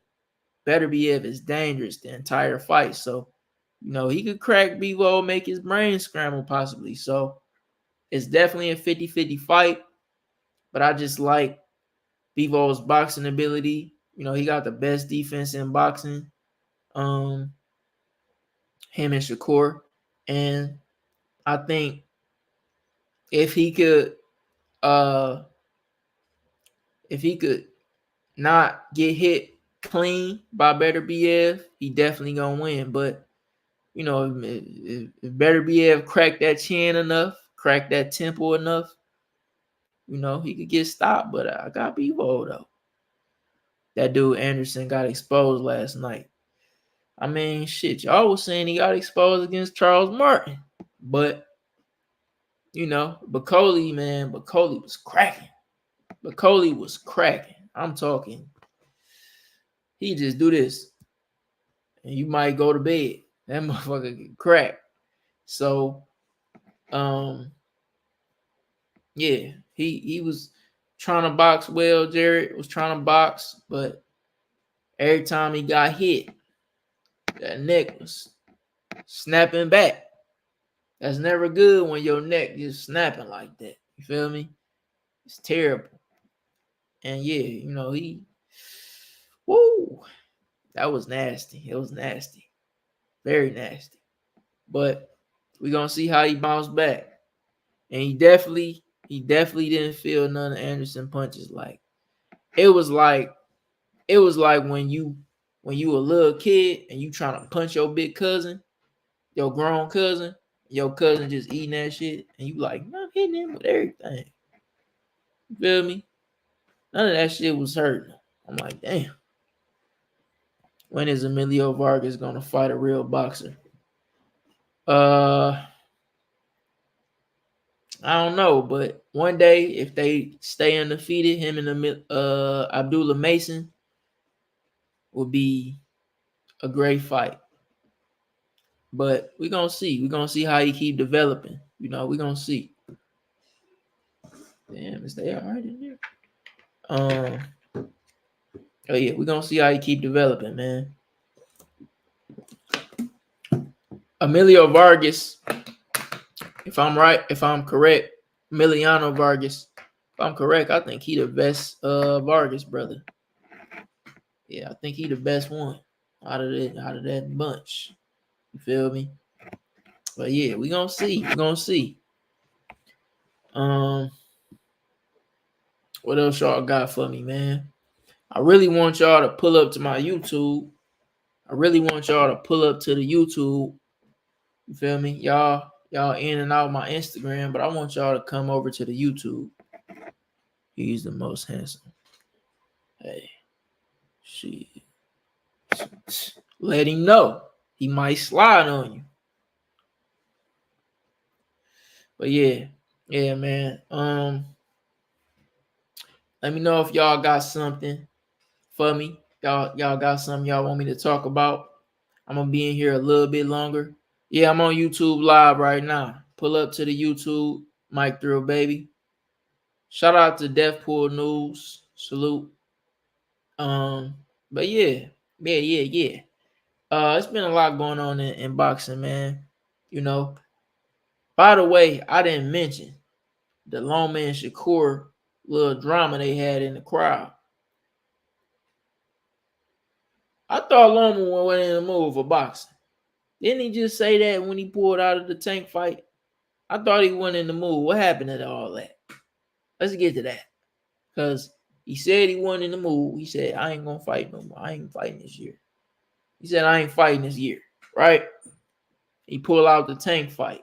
Beterbiev is dangerous the entire fight. So, he could crack Bivol, make his brain scramble possibly. So, it's definitely a 50-50 fight, but I just like Bivol's boxing ability. He got the best defense in boxing. Him and Shakur. And I think if he could not get hit clean by Beterbiev, he definitely gonna win. But if Beterbiev crack that chin enough, crack that temple enough, he could get stopped. But I got Bivol though. That dude Anderson got exposed last night. I mean, shit, y'all was saying he got exposed against Charles Martin. But, Bacoli was cracking. Bacoli was cracking. I'm talking. He just do this. And you might go to bed. That motherfucker get cracked. So, yeah, he was trying to box well. Jared was trying to box, but every time he got hit, that neck was snapping back. That's never good when your neck is snapping like that. You feel me? It's terrible. And yeah, that was nasty. It was nasty. Very nasty. But we're gonna see how he bounced back. And he definitely didn't feel none of Anderson punches. Like it was like when you a little kid and you trying to punch your big cousin, your grown cousin, your cousin just eating that shit, and you like, I'm hitting him with everything. You feel me? None of that shit was hurting. I'm like, damn. When is Emilio Vargas gonna fight a real boxer? I don't know, but one day if they stay undefeated, him and Abdullah Mason would be a great fight. But we're gonna see. We're gonna see how he keep developing. We're gonna see. Damn, is they all right in there? Oh yeah, we're gonna see how he keep developing, man. Emilio Vargas, if I'm correct, Emiliano Vargas, if I'm correct, I think he the best Vargas brother. Yeah, I think he the best one out of that bunch. You feel me? But yeah, we gonna see. We're gonna see. What else y'all got for me, man? I really want y'all to pull up to my YouTube. I really want y'all to pull up to the YouTube. You feel me? Y'all in and out my Instagram, but I want y'all to come over to the YouTube. He's the most handsome. Hey, shit. Let him know. He might slide on you. But yeah, man. Let me know if y'all got something for me. Y'all got something y'all want me to talk about. I'm gonna be in here a little bit longer. Yeah, I'm on YouTube live right now. Pull up to the YouTube, Mike Thrill Baby. Shout out to Deathpool News. Salute. But yeah. It's been a lot going on in boxing, man. By the way, I didn't mention the Loma and Shakur little drama they had in the crowd. I thought Loma went in the mood for boxing. Didn't he just say that when he pulled out of the Tank fight? I thought he went in the mood. What happened to all that? Let's get to that. Because he said he wasn't in the mood. He said, I ain't going to fight no more. I ain't fighting this year. He said, I ain't fighting this year. Right? He pulled out the Tank fight.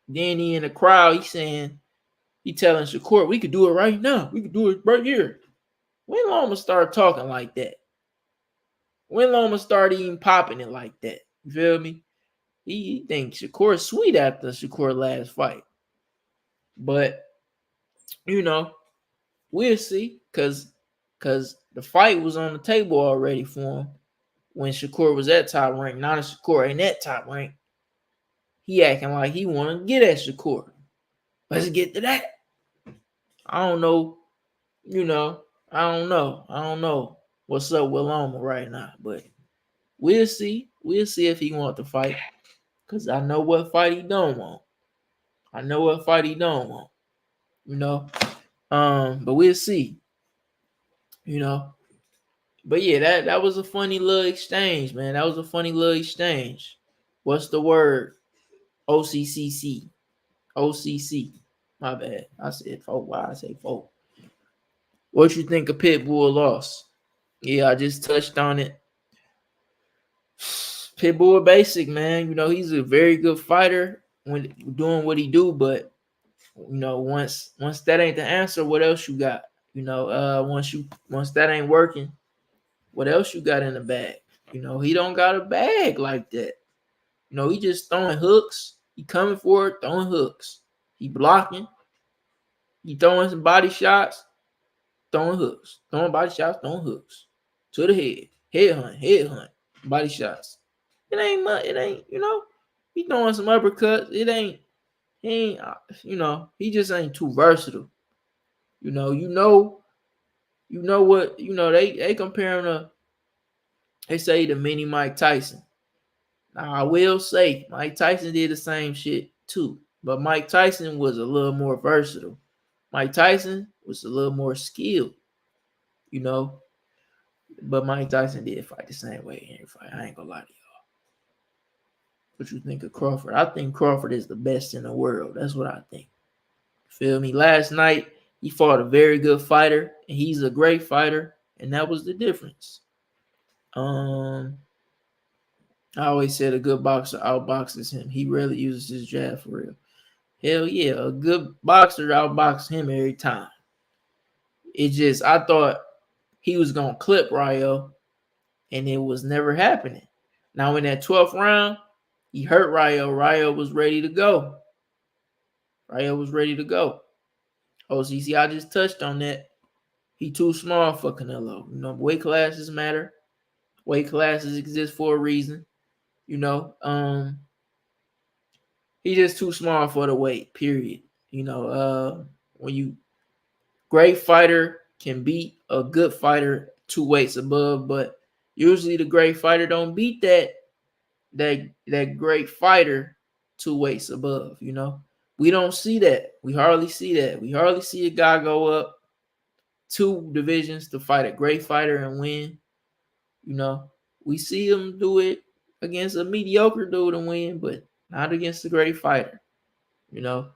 Then he in the crowd, he telling Shakur, we could do it right now. We could do it right here. When Loma start talking like that? When Loma start even popping it like that? You feel me? He thinks Shakur's sweet after Shakur's last fight. But, we'll see. Because the fight was on the table already for him when Shakur was at top rank. Now that Shakur ain't at top rank, he acting like he want to get at Shakur. Let's get to that. I don't know you know, I don't know. I don't know what's up with Loma right now, but we'll see. We'll see if he want to fight. Cause I know what fight he don't want. I know what fight he don't want. You know. But we'll see. You know. But yeah, that was a funny little exchange, man. That was a funny little exchange. What's the word? OCCC. OCC. My bad. I said folk. Why I say folk? What you think of Pitbull loss? Yeah, I just touched on it. Pitbull basic, man. You know, he's a very good fighter when doing what he do, but you know, once that ain't the answer, what else you got? You know, once that ain't working, what else you got in the bag? You know, he don't got a bag like that. You know, he just throwing hooks. He coming for it, throwing hooks. He blocking. He throwing some body shots, throwing hooks. Throwing body shots, throwing hooks. To the head hunt, body shots. It ain't much. It ain't, you know, he throwing some uppercuts. He ain't, you know, he just ain't too versatile. You know what, they compare him to, they say the mini Mike Tyson. Now, I will say Mike Tyson did the same shit too, but Mike Tyson was a little more versatile. Mike Tyson was a little more skilled, you know, but Mike Tyson did fight the same way in every fight. I ain't gonna lie to you. What you think of Crawford? I think Crawford is the best in the world. That's what I think. Feel me? Last night he fought a very good fighter, and he's a great fighter, and that was the difference. I always said a good boxer outboxes him. He rarely uses his jab for real. Hell yeah, a good boxer outboxes him every time. It just, I thought he was gonna clip Rayo, and it was never happening. Now in that 12th round, he hurt Rayo. Rayo was ready to go. Rayo was ready to go. OCC, I just touched on that. He too small for Canelo. You know, weight classes matter. Weight classes exist for a reason. You know, he just too small for the weight. Period. You know, when you great fighter can beat a good fighter 2 weights above, but usually the great fighter don't beat that great fighter 2 weights above. You know, we don't see that. We hardly see that. We hardly see a guy go up 2 divisions to fight a great fighter and win. You know, we see him do it against a mediocre dude and win, but not against a great fighter. You know,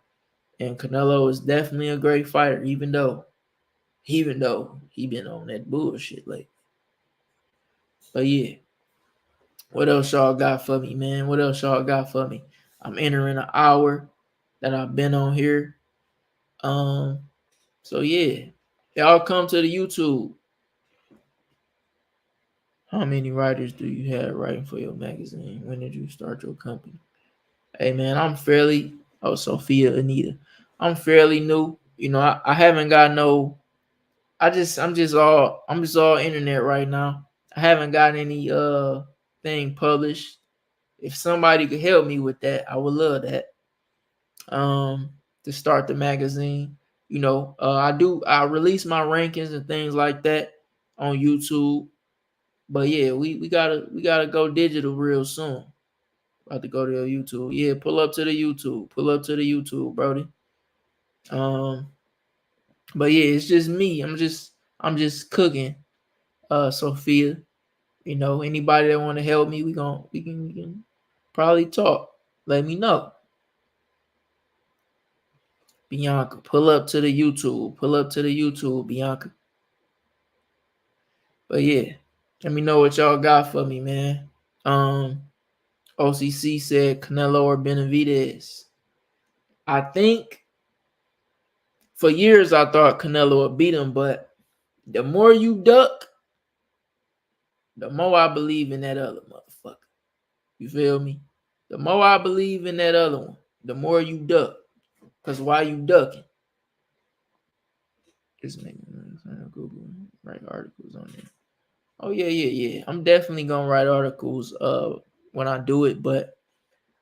and Canelo is definitely a great fighter, even though he been on that bullshit lately. But yeah, what else y'all got for me, man? What else y'all got for me? I'm entering an hour that I've been on here. So yeah, y'all come to the YouTube. How many writers do you have writing for your magazine? When did you start your company? Hey man, Sophia Anita. I'm fairly new. You know, I haven't got no I'm just all internet right now. I haven't got any thing published. If somebody could help me with that, I would love that. To start the magazine. You know, I release my rankings and things like that on YouTube. But yeah, we gotta go digital real soon. About to go to YouTube. Yeah, pull up to the YouTube. Pull up to the YouTube, Brody. Um, but yeah, it's just me. I'm just cooking. Sophia. You know, anybody that want to help me, we can probably talk. Let me know. Bianca, pull up to the YouTube. Pull up to the YouTube, Bianca. But yeah, let me know what y'all got for me, man. OCC said Canelo or Benavidez. I think for years I thought Canelo would beat him, but the more you duck, the more I believe in that other motherfucker. You feel me? The more I believe in that other one, the more you duck. Cause why you ducking? Just Google write articles on there. Oh yeah. I'm definitely gonna write articles when I do it, but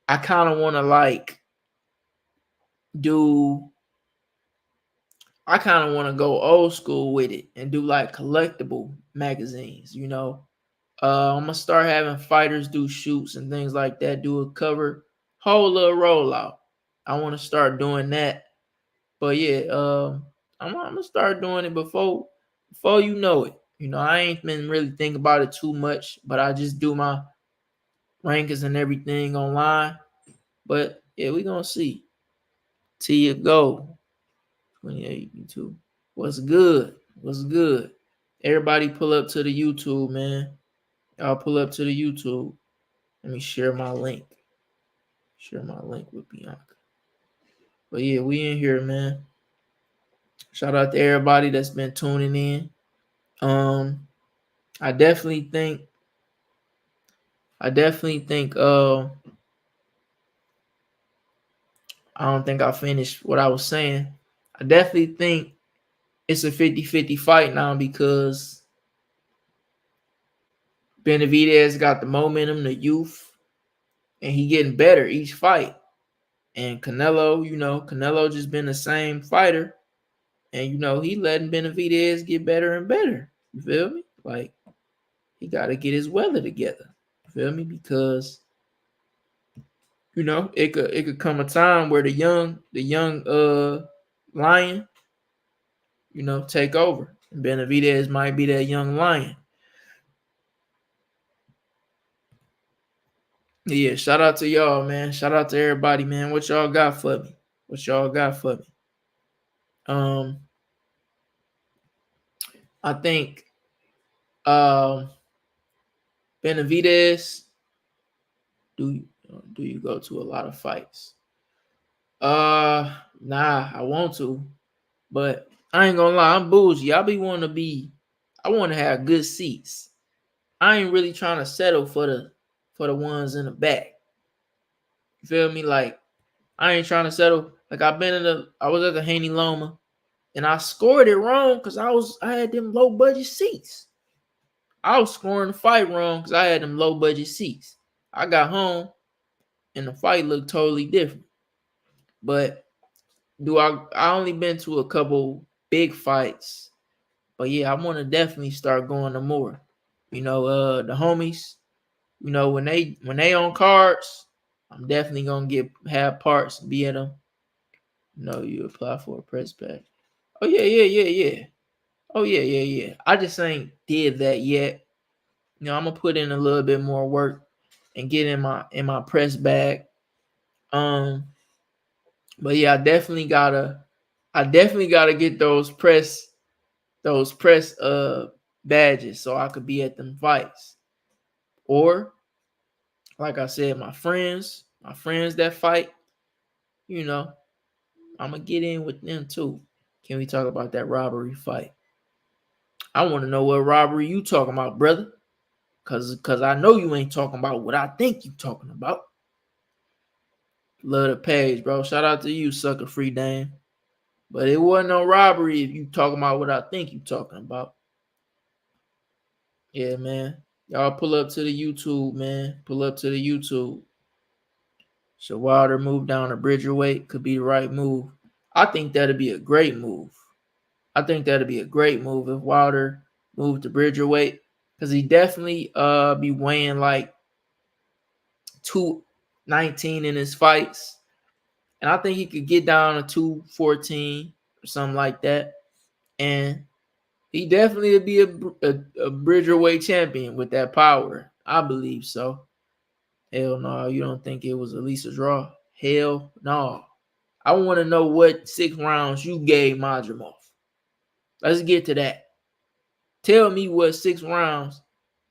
I kind of want to like do I kind of want to go old school with it and do like collectible magazines, you know. I'm gonna start having fighters do shoots and things like that, do a cover, whole little rollout. I want to start doing that. But yeah, I'm gonna start doing it before you know it. You know, I ain't been really thinking about it too much, but I just do my rankings and everything online. But yeah, we gonna see. Till you go. 28 YouTube. What's good? What's good? Everybody pull up to the YouTube, man. Y'all pull up to the YouTube. Let me share my link. Share my link with Bianca. But yeah, we in here, man. Shout out to everybody that's been tuning in. Um, I definitely think I don't think I finished what I was saying. I definitely think it's a 50-50 fight now because Benavidez got the momentum, the youth, and he getting better each fight. And Canelo, Canelo just been the same fighter. And, he letting Benavidez get better and better. You feel me? Like, he got to get his weather together. You feel me? Because, it could come a time where the young lion, take over. And Benavidez might be that young lion. Yeah, shout out to y'all, man. Shout out to everybody, man. What y'all got for me? I think Benavidez, do you go to a lot of fights? Nah, I want to, but I ain't gonna lie, I'm bougie. I want to have good seats. I ain't really trying to settle for the ones in the back. You feel me? Like, I ain't trying to settle. Like, I was at the Haney Loma, and I scored it wrong because I had them low budget seats. I was scoring the fight wrong because I had them low budget seats. I got home and the fight looked totally different. But I only been to a couple big fights. But yeah, I want to definitely start going to more. The homies, when they on cards, I'm definitely gonna have parts and be in them. You apply for a press pack. Oh yeah. Oh yeah. I just ain't did that yet. I'm gonna put in a little bit more work and get in my press bag. But yeah, I definitely gotta get those press badges so I could be at them fights. Or like I said, my friends that fight, I'm gonna get in with them too. Can we talk about that robbery fight? I want to know what robbery you talking about, brother. Cause I know you ain't talking about what I think you talking about. Love the page, bro. Shout out to you, sucker free Dame. But it wasn't no robbery if you talking about what I think you talking about. Yeah, man. Y'all pull up to the YouTube, man. Pull up to the YouTube. Should Wilder move down to Bridgerweight? Could be the right move. I think that'd be a great move. If Wilder moved to Bridgerweight. Because he definitely be weighing like 219 in his fights. And I think he could get down to 214 or something like that. And he definitely would be a Bridgerweight champion with that power. I believe so. Hell no, you don't think it was at least a draw? Hell no. I want to know what 6 rounds you gave Madrimov. Let's get to that. Tell me what 6 rounds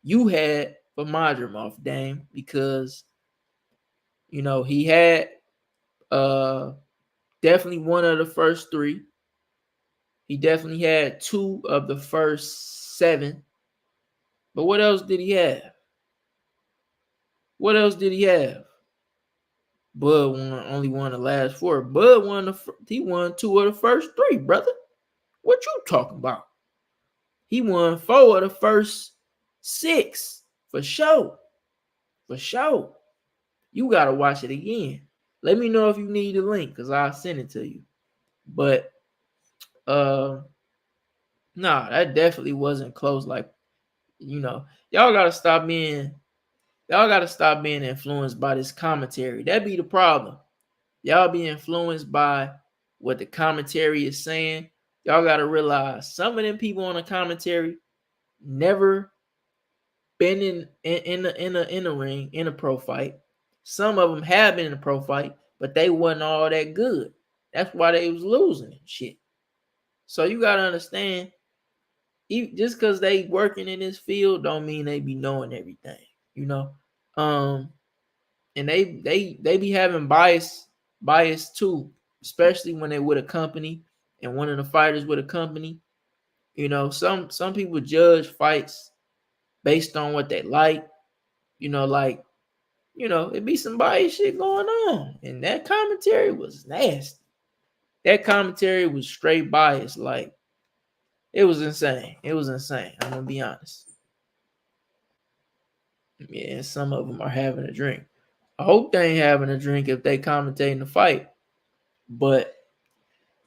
you had for Madrimov, Dame, because he had definitely one of the first 3. He definitely had 2 of the first 7. But what else did he have? Bud only won the last 4. Bud he won 2 of the first 3, brother. What you talking about? He won 4 of the first 6 for sure. You gotta watch it again. Let me know if you need the link because I'll send it to you. But Uh, nah, that definitely wasn't close. Like, y'all gotta stop being influenced by this commentary. That be the problem. Y'all be influenced by what the commentary is saying. Y'all gotta realize some of them people on the commentary never been in a ring in a pro fight. Some of them have been in a pro fight, but they wasn't all that good. That's why they was losing and shit. So you gotta understand, just because they working in this field don't mean they be knowing everything. You know, um, and they be having bias too, especially when they with a company and one of the fighters with a company. Some people judge fights based on what they like. Like, it be some bias shit going on. And that commentary was nasty. That commentary was straight bias. Like, it was insane. It was insane. I'm gonna be honest. Yeah, some of them are having a drink. I hope they ain't having a drink if they commentating the fight. But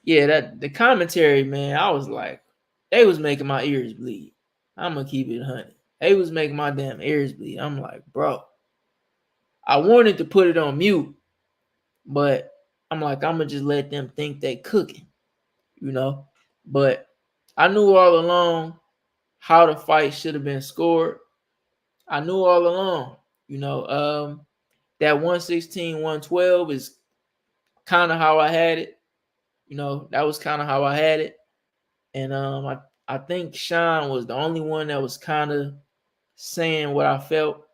yeah, that the commentary, man, I was like, they was making my ears bleed. I'm gonna keep it 100. They was making my damn ears bleed. I'm like, bro, I wanted to put it on mute, but I'm like, I'm gonna just let them think they cooking, you know. But I knew all along how the fight should have been scored. I knew all along, that 116, 112 is kind of how I had it. That was kind of how I had it. And I think Sean was the only one that was kind of saying what I felt.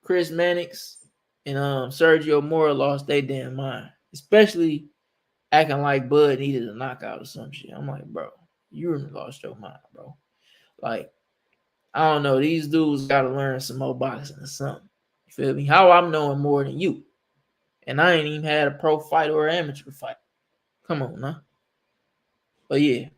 Chris Mannix and Sergio Mora lost their damn mind, especially acting like Bud needed a knockout or some shit. I'm like, bro, you really lost your mind, bro. Like, I don't know. These dudes got to learn some more boxing or something. You feel me? How I'm knowing more than you. And I ain't even had a pro fight or amateur fight. Come on, now. But yeah.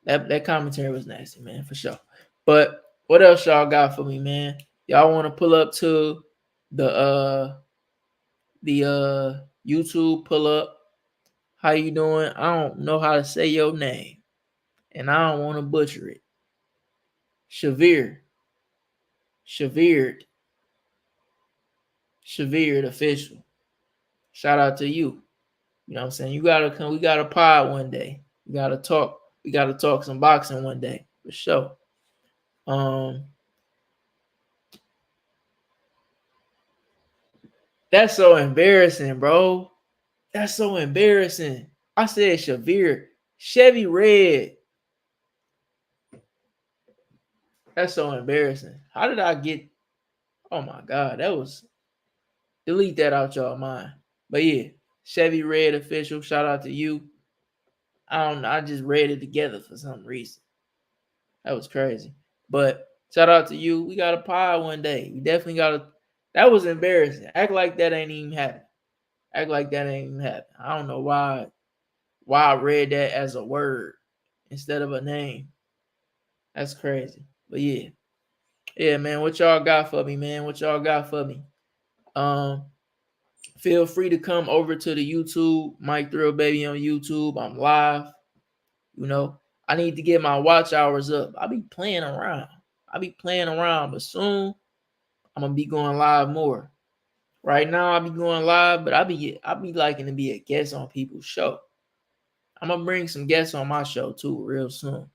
That commentary was nasty, man, for sure. But what else y'all got for me, man? Y'all want to pull up to the YouTube pull up? How you doing? I don't know how to say your name, and I don't want to butcher it. Shavired, Shavired official. Shout out to you. You know what I'm saying? You gotta come. We gotta pod one day. We gotta talk. We gotta talk some boxing one day for sure. That's so embarrassing, bro. That's so embarrassing. I said Shavir. Chevy Red. That's so embarrassing. How did I get? Oh my God, that was. Delete that out y'all mind. But yeah, Chevy Red official. Shout out to you. I don't know. I just read it together for some reason. That was crazy. But shout out to you. We got a pie one day. We definitely got a. That was embarrassing. Act like that ain't even happened. Act like that ain't even happened. I don't know why I read that as a word instead of a name. That's crazy. But yeah. Yeah, man. What y'all got for me, man? What y'all got for me? Um, Feel free to come over to the YouTube, Mike Thrill Baby on YouTube. I'm live. I need to get my watch hours up. I be playing around. But soon I'm gonna be going live more. Right now I be going live, but I be liking to be a guest on people's show. I'm gonna bring some guests on my show too real soon.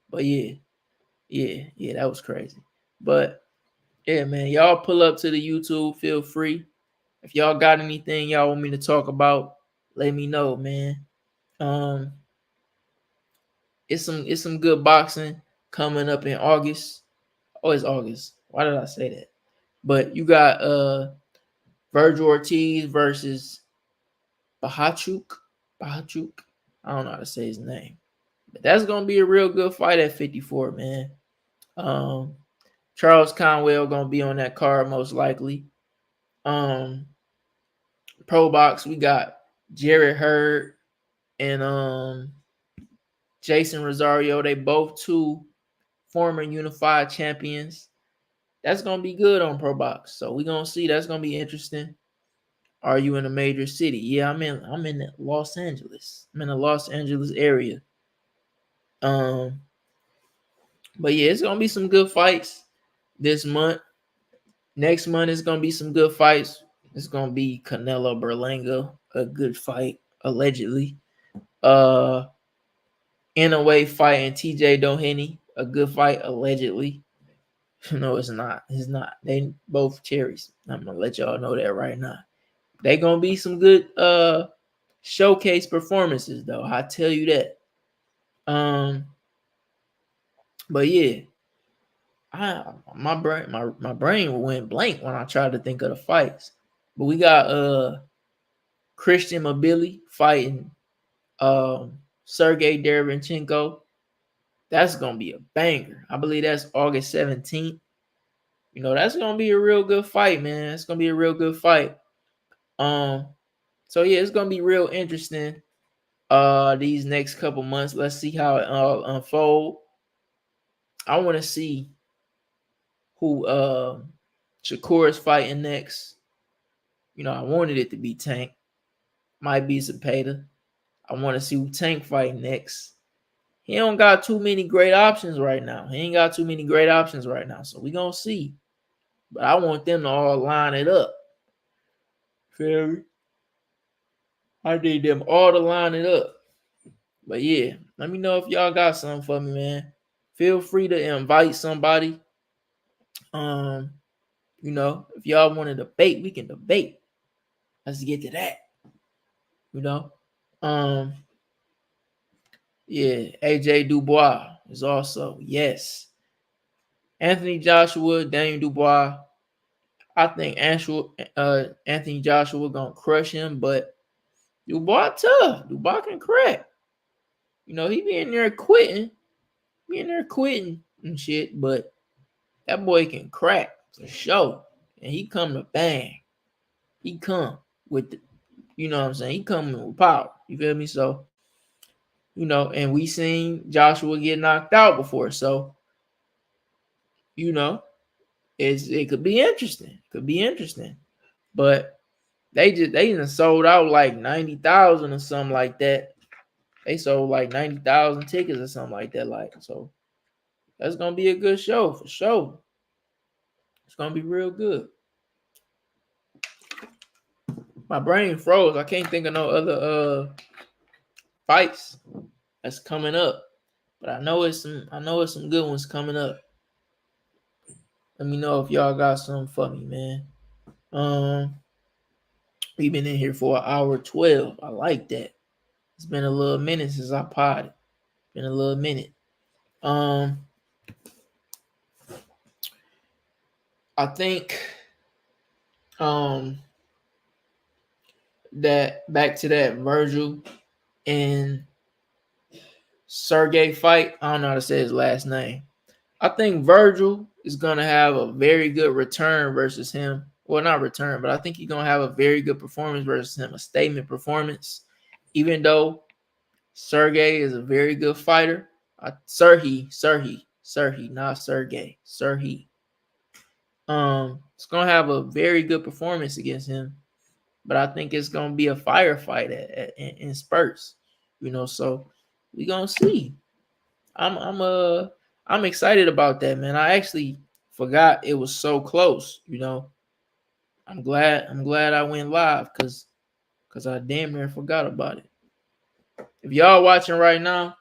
But yeah, that was crazy. But yeah, man, y'all pull up to the YouTube. Feel free. If y'all got anything y'all want me to talk about, let me know, man. Um, it's some good boxing coming up in August. Oh, it's August. Why did I say that? But you got Virgil Ortiz versus Bahachuk. Bahachuk. I don't know how to say his name. But that's gonna be a real good fight at 54, man. Um, Charles Conwell gonna be on that card most likely. Pro box, we got Jared Hurd and Jason Rosario. They both two former unified champions. That's gonna be good on Pro Box. So we're gonna see. That's gonna be interesting. Are you in a major city? Yeah, I'm in Los Angeles. I'm in the Los Angeles area. Um, but yeah, it's gonna be some good fights this month. Next month is gonna be some good fights. It's gonna be Canelo Berlanga, a good fight, allegedly. Uh in a way fighting TJ Doheny, a good fight, allegedly. No, it's not. It's not. They both cherries. I'm gonna let y'all know that right now. They gonna be some good showcase performances though. I tell you that. Um, but yeah, my brain went blank when I tried to think of the fights. But we got Christian Mabili fighting Sergey Derevyanchenko. That's gonna be a banger. I believe that's August 17th. You know, that's gonna be a real good fight, man. It's gonna be a real good fight. Um, so yeah, it's gonna be real interesting. These next couple months. Let's see how it unfold. I want to see who Shakur is fighting next. You know, I wanted it to be Tank. Might be Zepeda. I want to see who Tank fighting next. He don't got too many great options right now. He ain't got too many great options right now. So we gonna see. But I want them to all line it up. Feel me? I need them all to line it up. But yeah, let me know if y'all got something for me, man. Feel free to invite somebody. Um, you know, if y'all want to debate, we can debate. Let's get to that. You know. Um, yeah, AJ Dubois is also, yes. Anthony Joshua, Daniel Dubois. I think Anthony Joshua gonna crush him, but Dubois tough. Dubois can crack. You know, he be in there quitting. And shit, but that boy can crack for sure. And he come to bang. He come with the, you know what I'm saying? He coming with power. You feel me? So, you know, and we seen Joshua get knocked out before. So, you know, it could be interesting. Could be interesting. But they just sold out like 90,000 or something like that. They sold like 90,000 tickets or something like that. Like, so that's gonna be a good show for sure. It's gonna be real good. My brain froze. I can't think of no other fights that's coming up. But I know it's some good ones coming up. Let me know if y'all got something for me, man. We've been in here for an hour 12. I like that. It's been a little minute since I potted. Been a little minute. I think that back to that Virgil and Sergey fight. I don't know how to say his last name. I think Virgil is gonna have a very good return versus him. Well, not return, but I think he's gonna have a very good performance versus him, a statement performance. Even though Sergey is a very good fighter, Serhi, not Sergey, Serhi. It's gonna have a very good performance against him, but I think it's gonna be a firefight in spurts. You know, so we gonna see. I'm excited about that, man. I actually forgot it was so close. You know, I'm glad I went live because I damn near forgot about it. If y'all watching right now,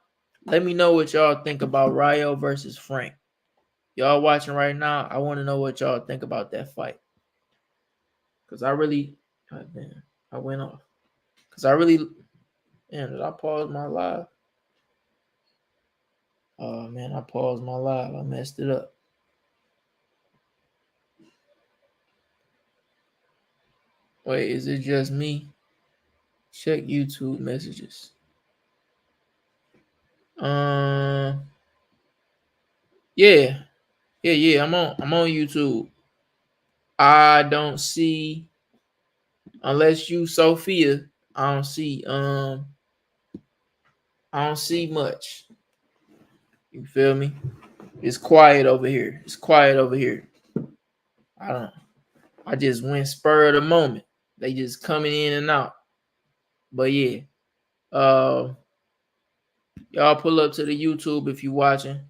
let me know what y'all think about Ryo versus Frank. Y'all watching right now, I want to know what y'all think about that fight. Cause I really, God damn, I went off. Cause I really, man, did I pause my live? Oh man, I paused my live. I messed it up. Wait, is it just me? Check YouTube messages. Um, yeah, yeah. I'm on YouTube. I don't see unless you Sophia. I don't see I don't see much. You feel me? It's quiet over here. It's quiet over here. I don't. I just went spur of the moment. They just coming in and out. But yeah, y'all pull up to the YouTube if you watching.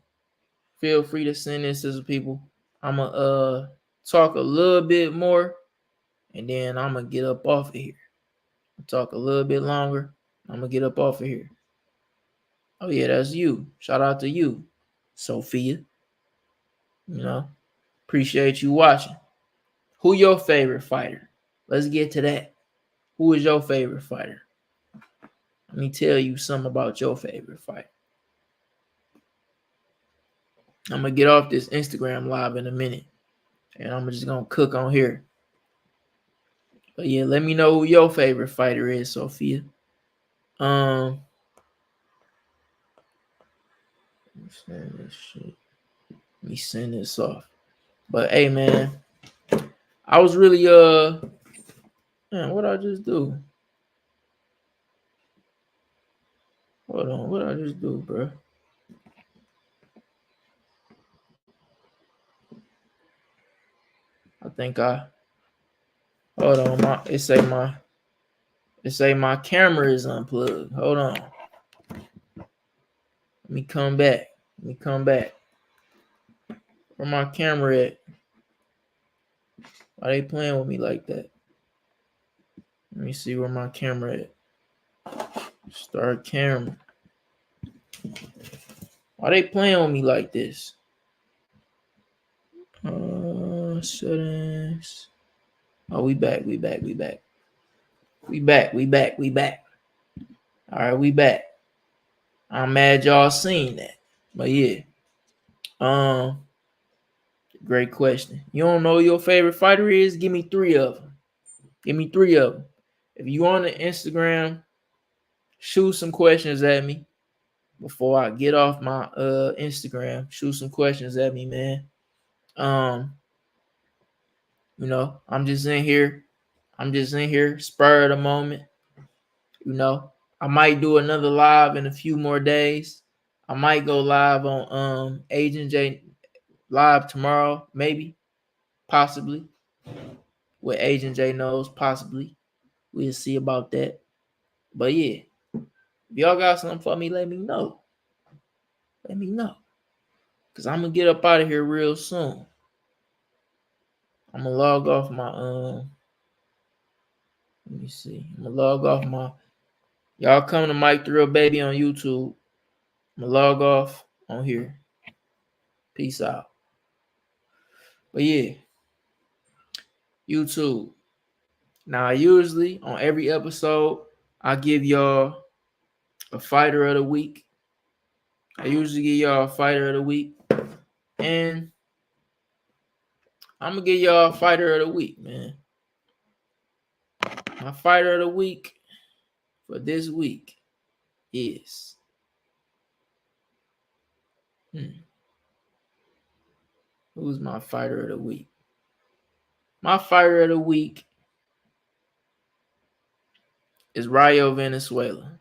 Feel free to send this to some people. I'ma talk a little bit more, and then I'm gonna get up off of here. I'll talk a little bit longer. I'm gonna get up off of here. Oh yeah, that's you. Shout out to you, Sophia. You know, appreciate you watching. Who your favorite fighter? Let's get to that. Who is your favorite fighter? Let me tell you something about your favorite fighter. I'm gonna get off this Instagram live in a minute, and I'm just gonna cook on here. But yeah, let me know who your favorite fighter is, Sophia. Let me send this shit. Let me send this off. But hey, man, I was really man, what I just do? Hold on, what I just do, bro? I think hold on. It say my camera is unplugged. Hold on. Let me come back. Where my camera at? Why they playing with me like that? Let me see where my camera at. Start camera. Why they playing with me like this? Settings. Oh, we back. All right, we back. I'm mad y'all seen that. But yeah. Great question. You don't know who your favorite fighter is? Give me 3 of them. If you on the Instagram, shoot some questions at me before I get off my Instagram. Shoot some questions at me, man. You know, I'm just in here, spur of the moment. You know, I might do another live in a few more days. I might go live on Agent J live tomorrow, maybe, possibly. What Agent J knows, possibly. We'll see about that. But yeah, if y'all got something for me, let me know. Cause I'm gonna get up out of here real soon. I'm gonna log off my let me see. I'm gonna log off my y'all come to Mike the Real Baby on YouTube. I'm gonna log off on here. Peace out. But yeah, YouTube. Now I usually on every episode I give y'all a fighter of the week. And I'm gonna give y'all a fighter of the week, man. My fighter of the week for this week is who's my fighter of the week? My fighter of the week is Rayo Venezuela.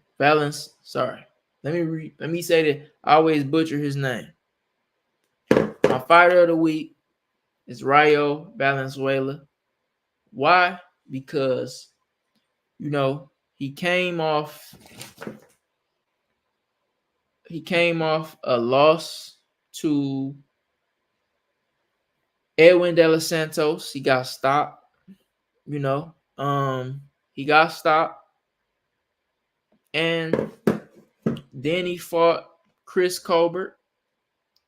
Sorry. Let me say that I always butcher his name. My fighter of the week is Rayo Valenzuela. Why? Because you know he came off a loss to Edwin De Los Santos. He got stopped. You know, he got stopped, and then he fought Chris Colbert.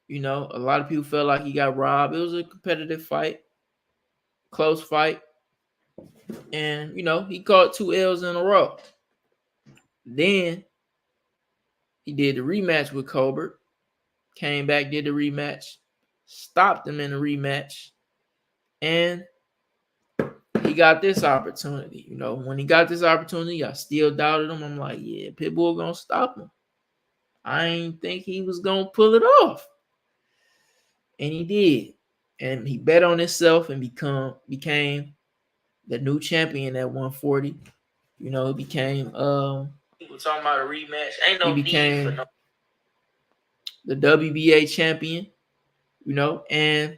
You know, a lot of people felt like he got robbed. It was a competitive fight, close fight, and you know he caught 2 L's in a row. Then he did the rematch with Colbert. Came back, did the rematch, stopped him in the rematch, and he got this opportunity. You know, when he got this opportunity, I still doubted him. I'm like, yeah, Pitbull gonna stop him. I ain't think he was gonna pull it off, and he did. And he bet on himself and became the new champion at 140. You know, he became people talking about a rematch. Ain't no he became the WBA champion. You know, and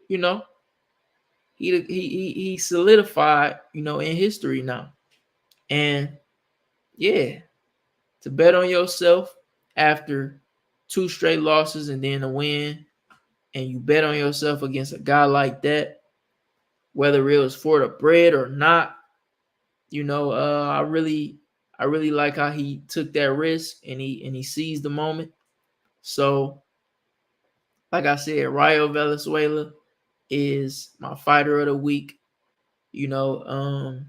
you know he solidified, in history now. And yeah, to bet on yourself after 2 straight losses and then a win, and you bet on yourself against a guy like that, whether it was for the bread or not, I really like how he took that risk and he seized the moment. So, like I said, Rayo Valenzuela is my fighter of the week. I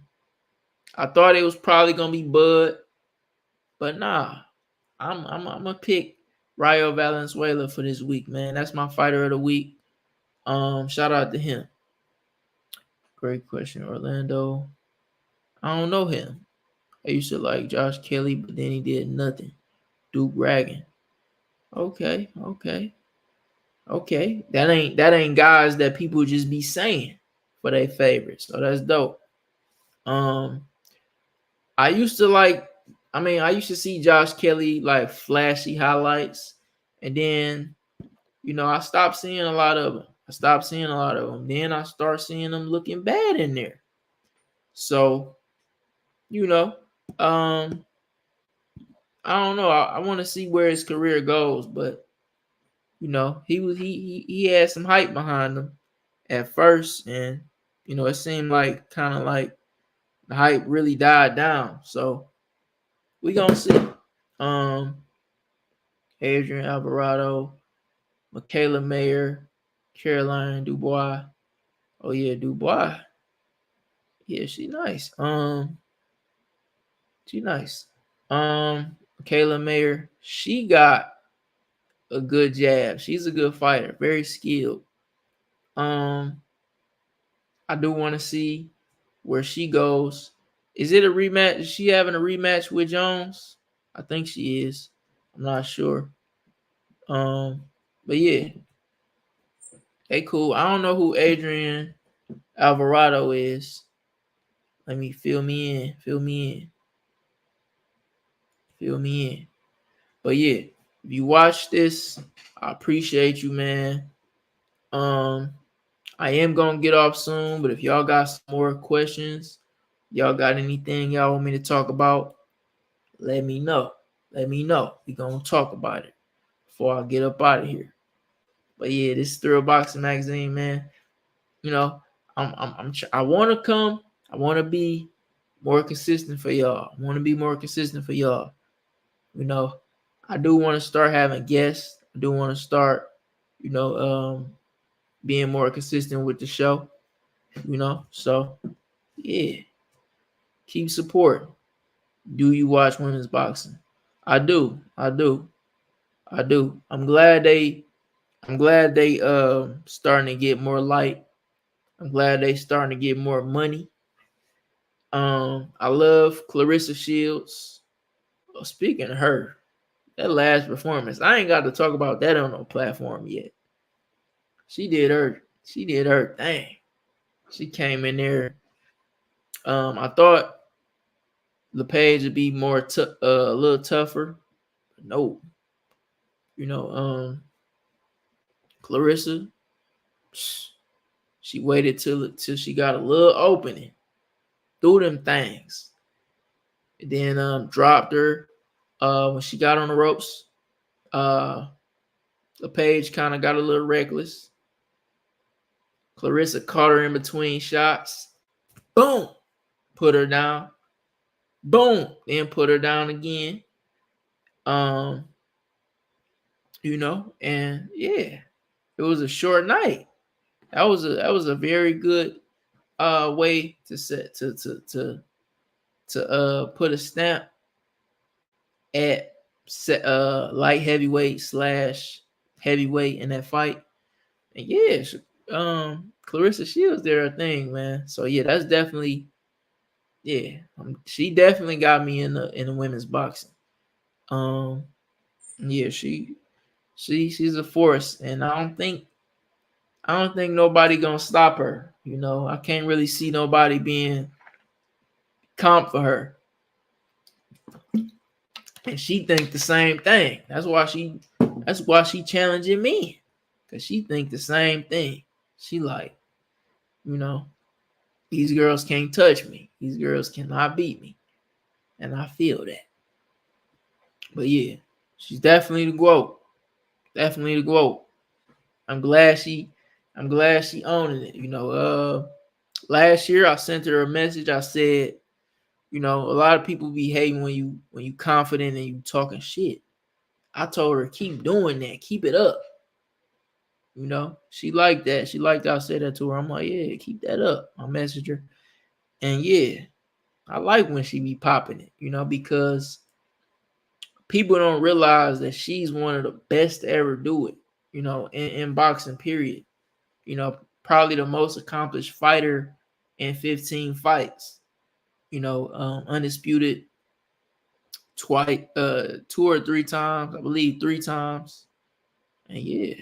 thought it was probably gonna be Bud, but nah, I'm gonna pick Rayo Valenzuela for this week, man. That's my fighter of the week. Shout out to him. Great question, Orlando. I don't know him. I used to like Josh Kelly, but then he did nothing. Duke Ragan. Okay. That ain't guys that people just be saying for their favorites. So that's dope. Um, I used to like. I used to see Josh Kelly like flashy highlights, and then I stopped seeing a lot of them. Then I start seeing them looking bad in there. So you know, um, I don't know. I want to see where his career goes, but he had some hype behind him at first, and it seemed like kind of like the hype really died down. So we gonna see. Um, Adrian Alvarado, Michaela Mayer, Caroline Dubois. Oh yeah, Dubois. Yeah, she nice. She nice. Michaela Mayer, she got a good jab. She's a good fighter, very skilled. Um, I do want to see where she goes. Is it a rematch? Is she having a rematch with Jones? I think she is. I'm not sure. But yeah, hey, cool. I don't know who Adrian Alvarado is. Let me fill me in. But yeah, if you watch this, I appreciate you, man. I am gonna get off soon, but if y'all got some more questions, y'all got anything y'all want me to talk about, let me know. We gonna talk about it before I get up out of here. But yeah, this is Thrill Boxing Magazine, man. You know, I want to come. I want to be more consistent for y'all. You know, I do want to start having guests. I do want to start, you know, being more consistent with the show. So yeah, keep supporting. Do you watch women's boxing? I do. I'm glad they starting to get more light. I'm glad they starting to get more money. I love Clarissa Shields. Oh, speaking of her, that last performance, I ain't got to talk about that on no platform yet. She did her thing. She came in there. I thought LePage would be a little tougher. No, Clarissa, she waited till she got a little opening, threw them things, and then dropped her. When she got on the ropes, LePage kind of got a little reckless. Clarissa caught her in between shots. Boom, put her down. Boom, then put her down again. And yeah, it was a short night. That was a very good way to set to put a stamp at light heavyweight / heavyweight in that fight. And yeah, Clarissa Shields did her thing, man. So yeah, that's definitely she definitely got me in the women's boxing. Yeah, she's a force, and I don't think nobody gonna stop her. I can't really see nobody being comp for her. And she think the same thing. That's why she challenging me. Cause she think the same thing. She like, You know, these girls can't touch me. These girls cannot beat me. And I feel that. But yeah, she's definitely the GOAT. Definitely the GOAT. I'm glad she owning it. Last year I sent her a message. I said, a lot of people be hating when you confident and you talking shit. I told her keep doing that, keep it up. She liked that. She liked I said that to her. I'm like, yeah, keep that up. I messaged her, and yeah, I like when she be popping it. Because people don't realize that she's one of the best to ever do it. In boxing, period. Probably the most accomplished fighter in 15 fights. Undisputed twice, 2 or 3 times, I believe 3 times. And yeah,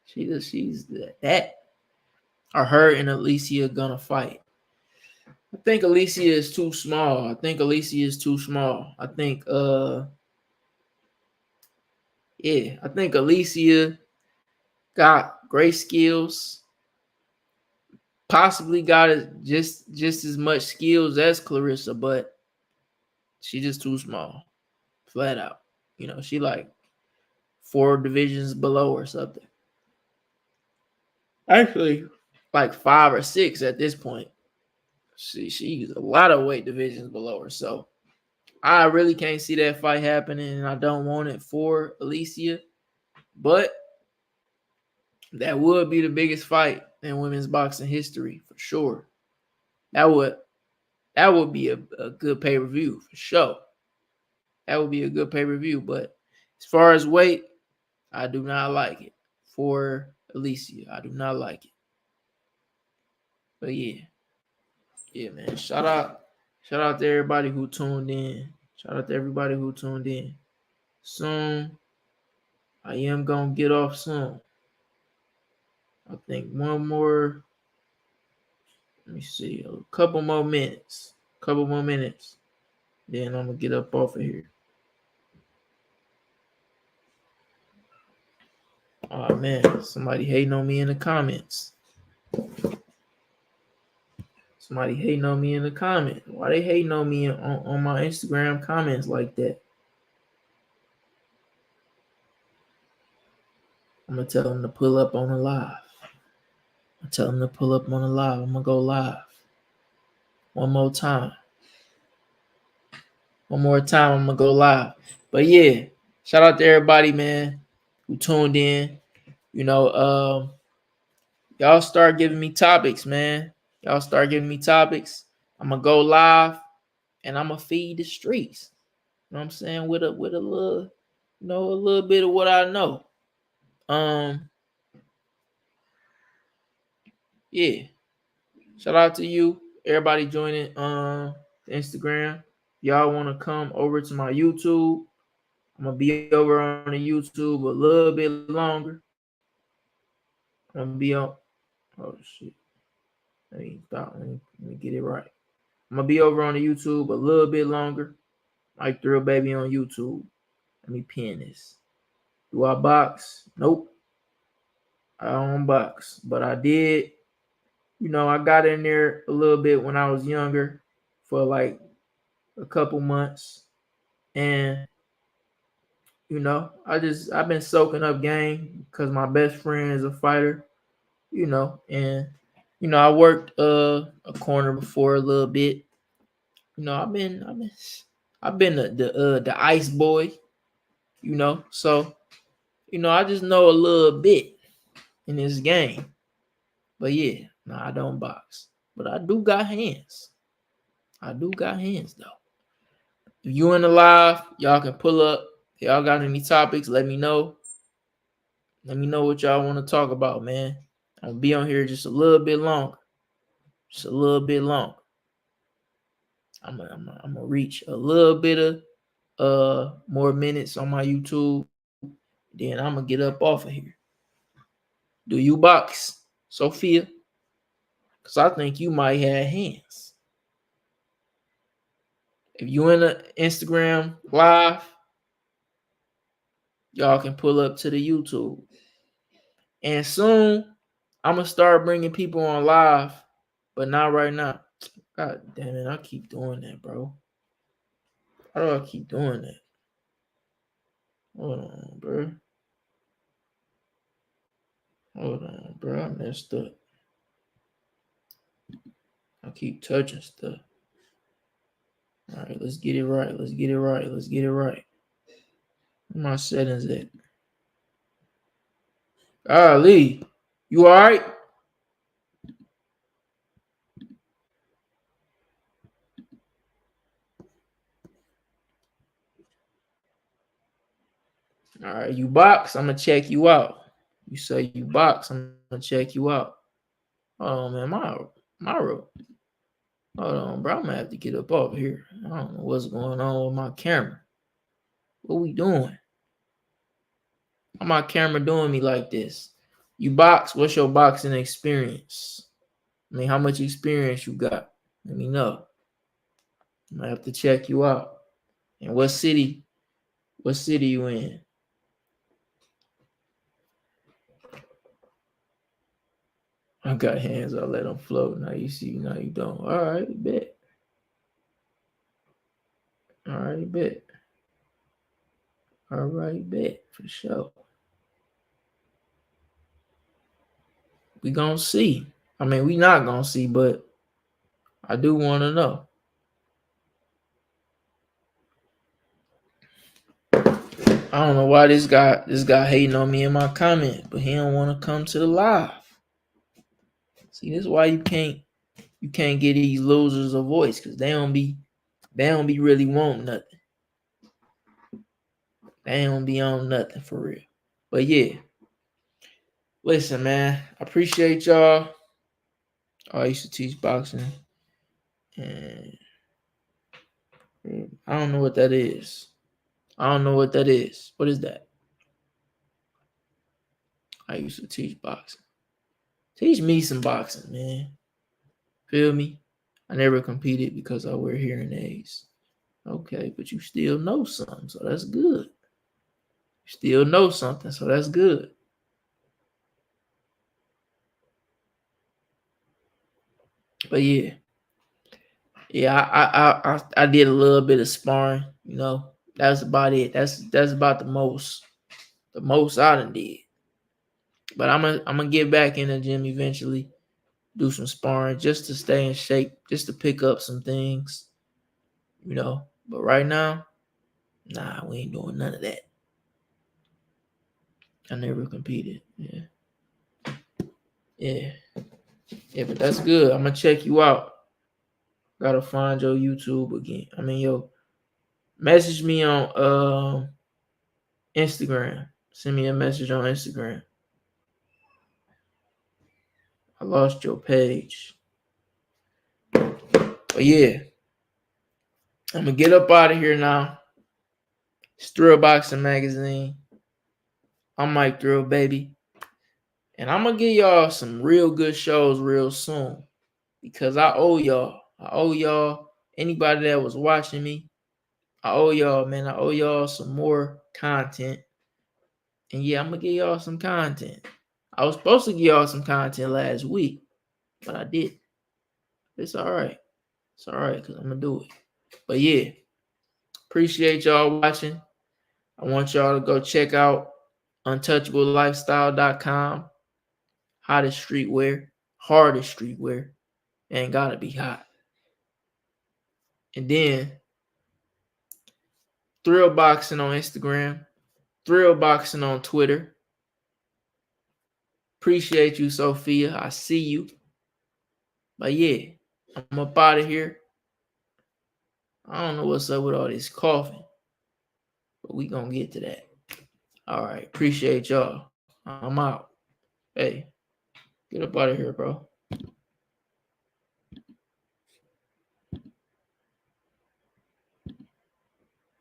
she's that. Are her and Alicia gonna fight? I think Alicia is too small. I think I think Alicia got great skills. Possibly got just as much skills as Clarissa, but she just too small. Flat out. She like 4 divisions below or something. Actually, like 5 or 6 at this point. She's a lot of weight divisions below her. So I really can't see that fight happening, and I don't want it for Alicia. But that would be the biggest fight in women's boxing history for sure. That would be a good pay-per-view for sure. That would be a good pay-per-view. But as far as weight, I do not like it for Alicia. I do not like it. But yeah. Yeah, man. Shout out to everybody who tuned in. Soon, I am gonna get off soon. I think one more. Let me see, a couple more minutes. Then I'm gonna get up off of here. Oh man, somebody hating on me in the comments. Why they hating on me on my Instagram comments like that? I'm gonna tell them to pull up on the live. I'm gonna go live. One more time, I'm gonna go live. But yeah, shout out to everybody, man, who tuned in. Y'all start giving me topics, man. I'm gonna go live and I'm gonna feed the streets. You know what I'm saying? With a little, a little bit of what I know. Yeah. Shout out to you, everybody joining Instagram. Y'all want to come over to my YouTube? I'm gonna be over on the YouTube a little bit longer. I'm gonna be on. Oh shit! Let me get it right. I'm gonna be over on the YouTube a little bit longer. Like Thrill Baby on YouTube. Let me pin this. Do I box? Nope. I don't box, but I did. I got in there a little bit when I was younger for like a couple months, and I've been soaking up game because my best friend is a fighter, and I worked a corner before a little bit. I've been the ice boy, so I just know a little bit in this game. But yeah, no, I don't box, but I do got hands. Though. If you in the live, y'all can pull up. If y'all got any topics, let me know. Let me know what y'all want to talk about, man. I'm gonna be on here just a little bit longer. I'm gonna reach a little bit of more minutes on my YouTube. Then I'm gonna get up off of here. Do you box, Sophia? Because I think you might have hands. If you in the Instagram live, y'all can pull up to the YouTube. And soon, I'm gonna start bringing people on live, but not right now. God damn it, I keep doing that, bro. How do I keep doing that? Hold on, bro. Hold on, bro. I messed up. I keep touching stuff. All right, let's get it right. Let's get it right. Let's get it right. Where my settings at? Lee, you all right? All right, you box. I'm gonna check you out. You say you box. I'm gonna check you out. Oh man, my road. Hold on, bro. I'm gonna have to get up off here. I don't know what's going on with my camera. What we doing? How my camera doing me like this? You box. What's your boxing experience? I mean, how much experience you got? Let me know. I'm gonna have to check you out. And what city? What city you in? I got hands. I'll let them float. Now you see. Now you don't. All right, bet. All right, bet. All right, bet for sure. We gonna see. I mean, we not gonna see, but I do want to know. I don't know why this guy hating on me in my comment, but he don't want to come to the live. See, this is why you can't get these losers a voice, because they don't be really wanting nothing. They don't be on nothing for real. But yeah, listen, man, I appreciate y'all. I used to teach boxing, and I don't know what that is. I don't know what that is. What is that? I used to teach boxing. Teach me some boxing, man. Feel me? I never competed because I wear hearing aids. Okay, but you still know something, so that's good. You still know something, so that's good. But yeah, I did a little bit of sparring. You know, that's about it. That's about the most I done did. But I'm gonna get back in the gym eventually, do some sparring just to stay in shape, just to pick up some things, you know. But right now, nah, we ain't doing none of that. I never competed. Yeah. Yeah. Yeah, but that's good. I'm gonna check you out. Gotta find your YouTube again. I mean, message me on Instagram. Send me a message on Instagram. I lost your page. But yeah, I'm gonna get up out of here now. It's Thrill Boxing Magazine. I'm Mike Thrill, baby. And I'm gonna give y'all some real good shows real soon. Because I owe y'all. I owe y'all, anybody that was watching me, I owe y'all, man. I owe y'all some more content. And yeah, I'm gonna give y'all some content. I was supposed to give y'all some content last week, but I didn't. It's all right. It's all right, because I'm gonna do it. But yeah, appreciate y'all watching. I want y'all to go check out untouchablelifestyle.com. Hottest streetwear, hardest streetwear. Ain't gotta be hot. And then Thrill Boxing on Instagram, Thrill Boxing on Twitter. Appreciate you, Sophia. I see you. But yeah, I'm up out of here. I don't know what's up with all this coughing, but we gonna get to that. All right. Appreciate y'all. I'm out. Hey, get up out of here, bro.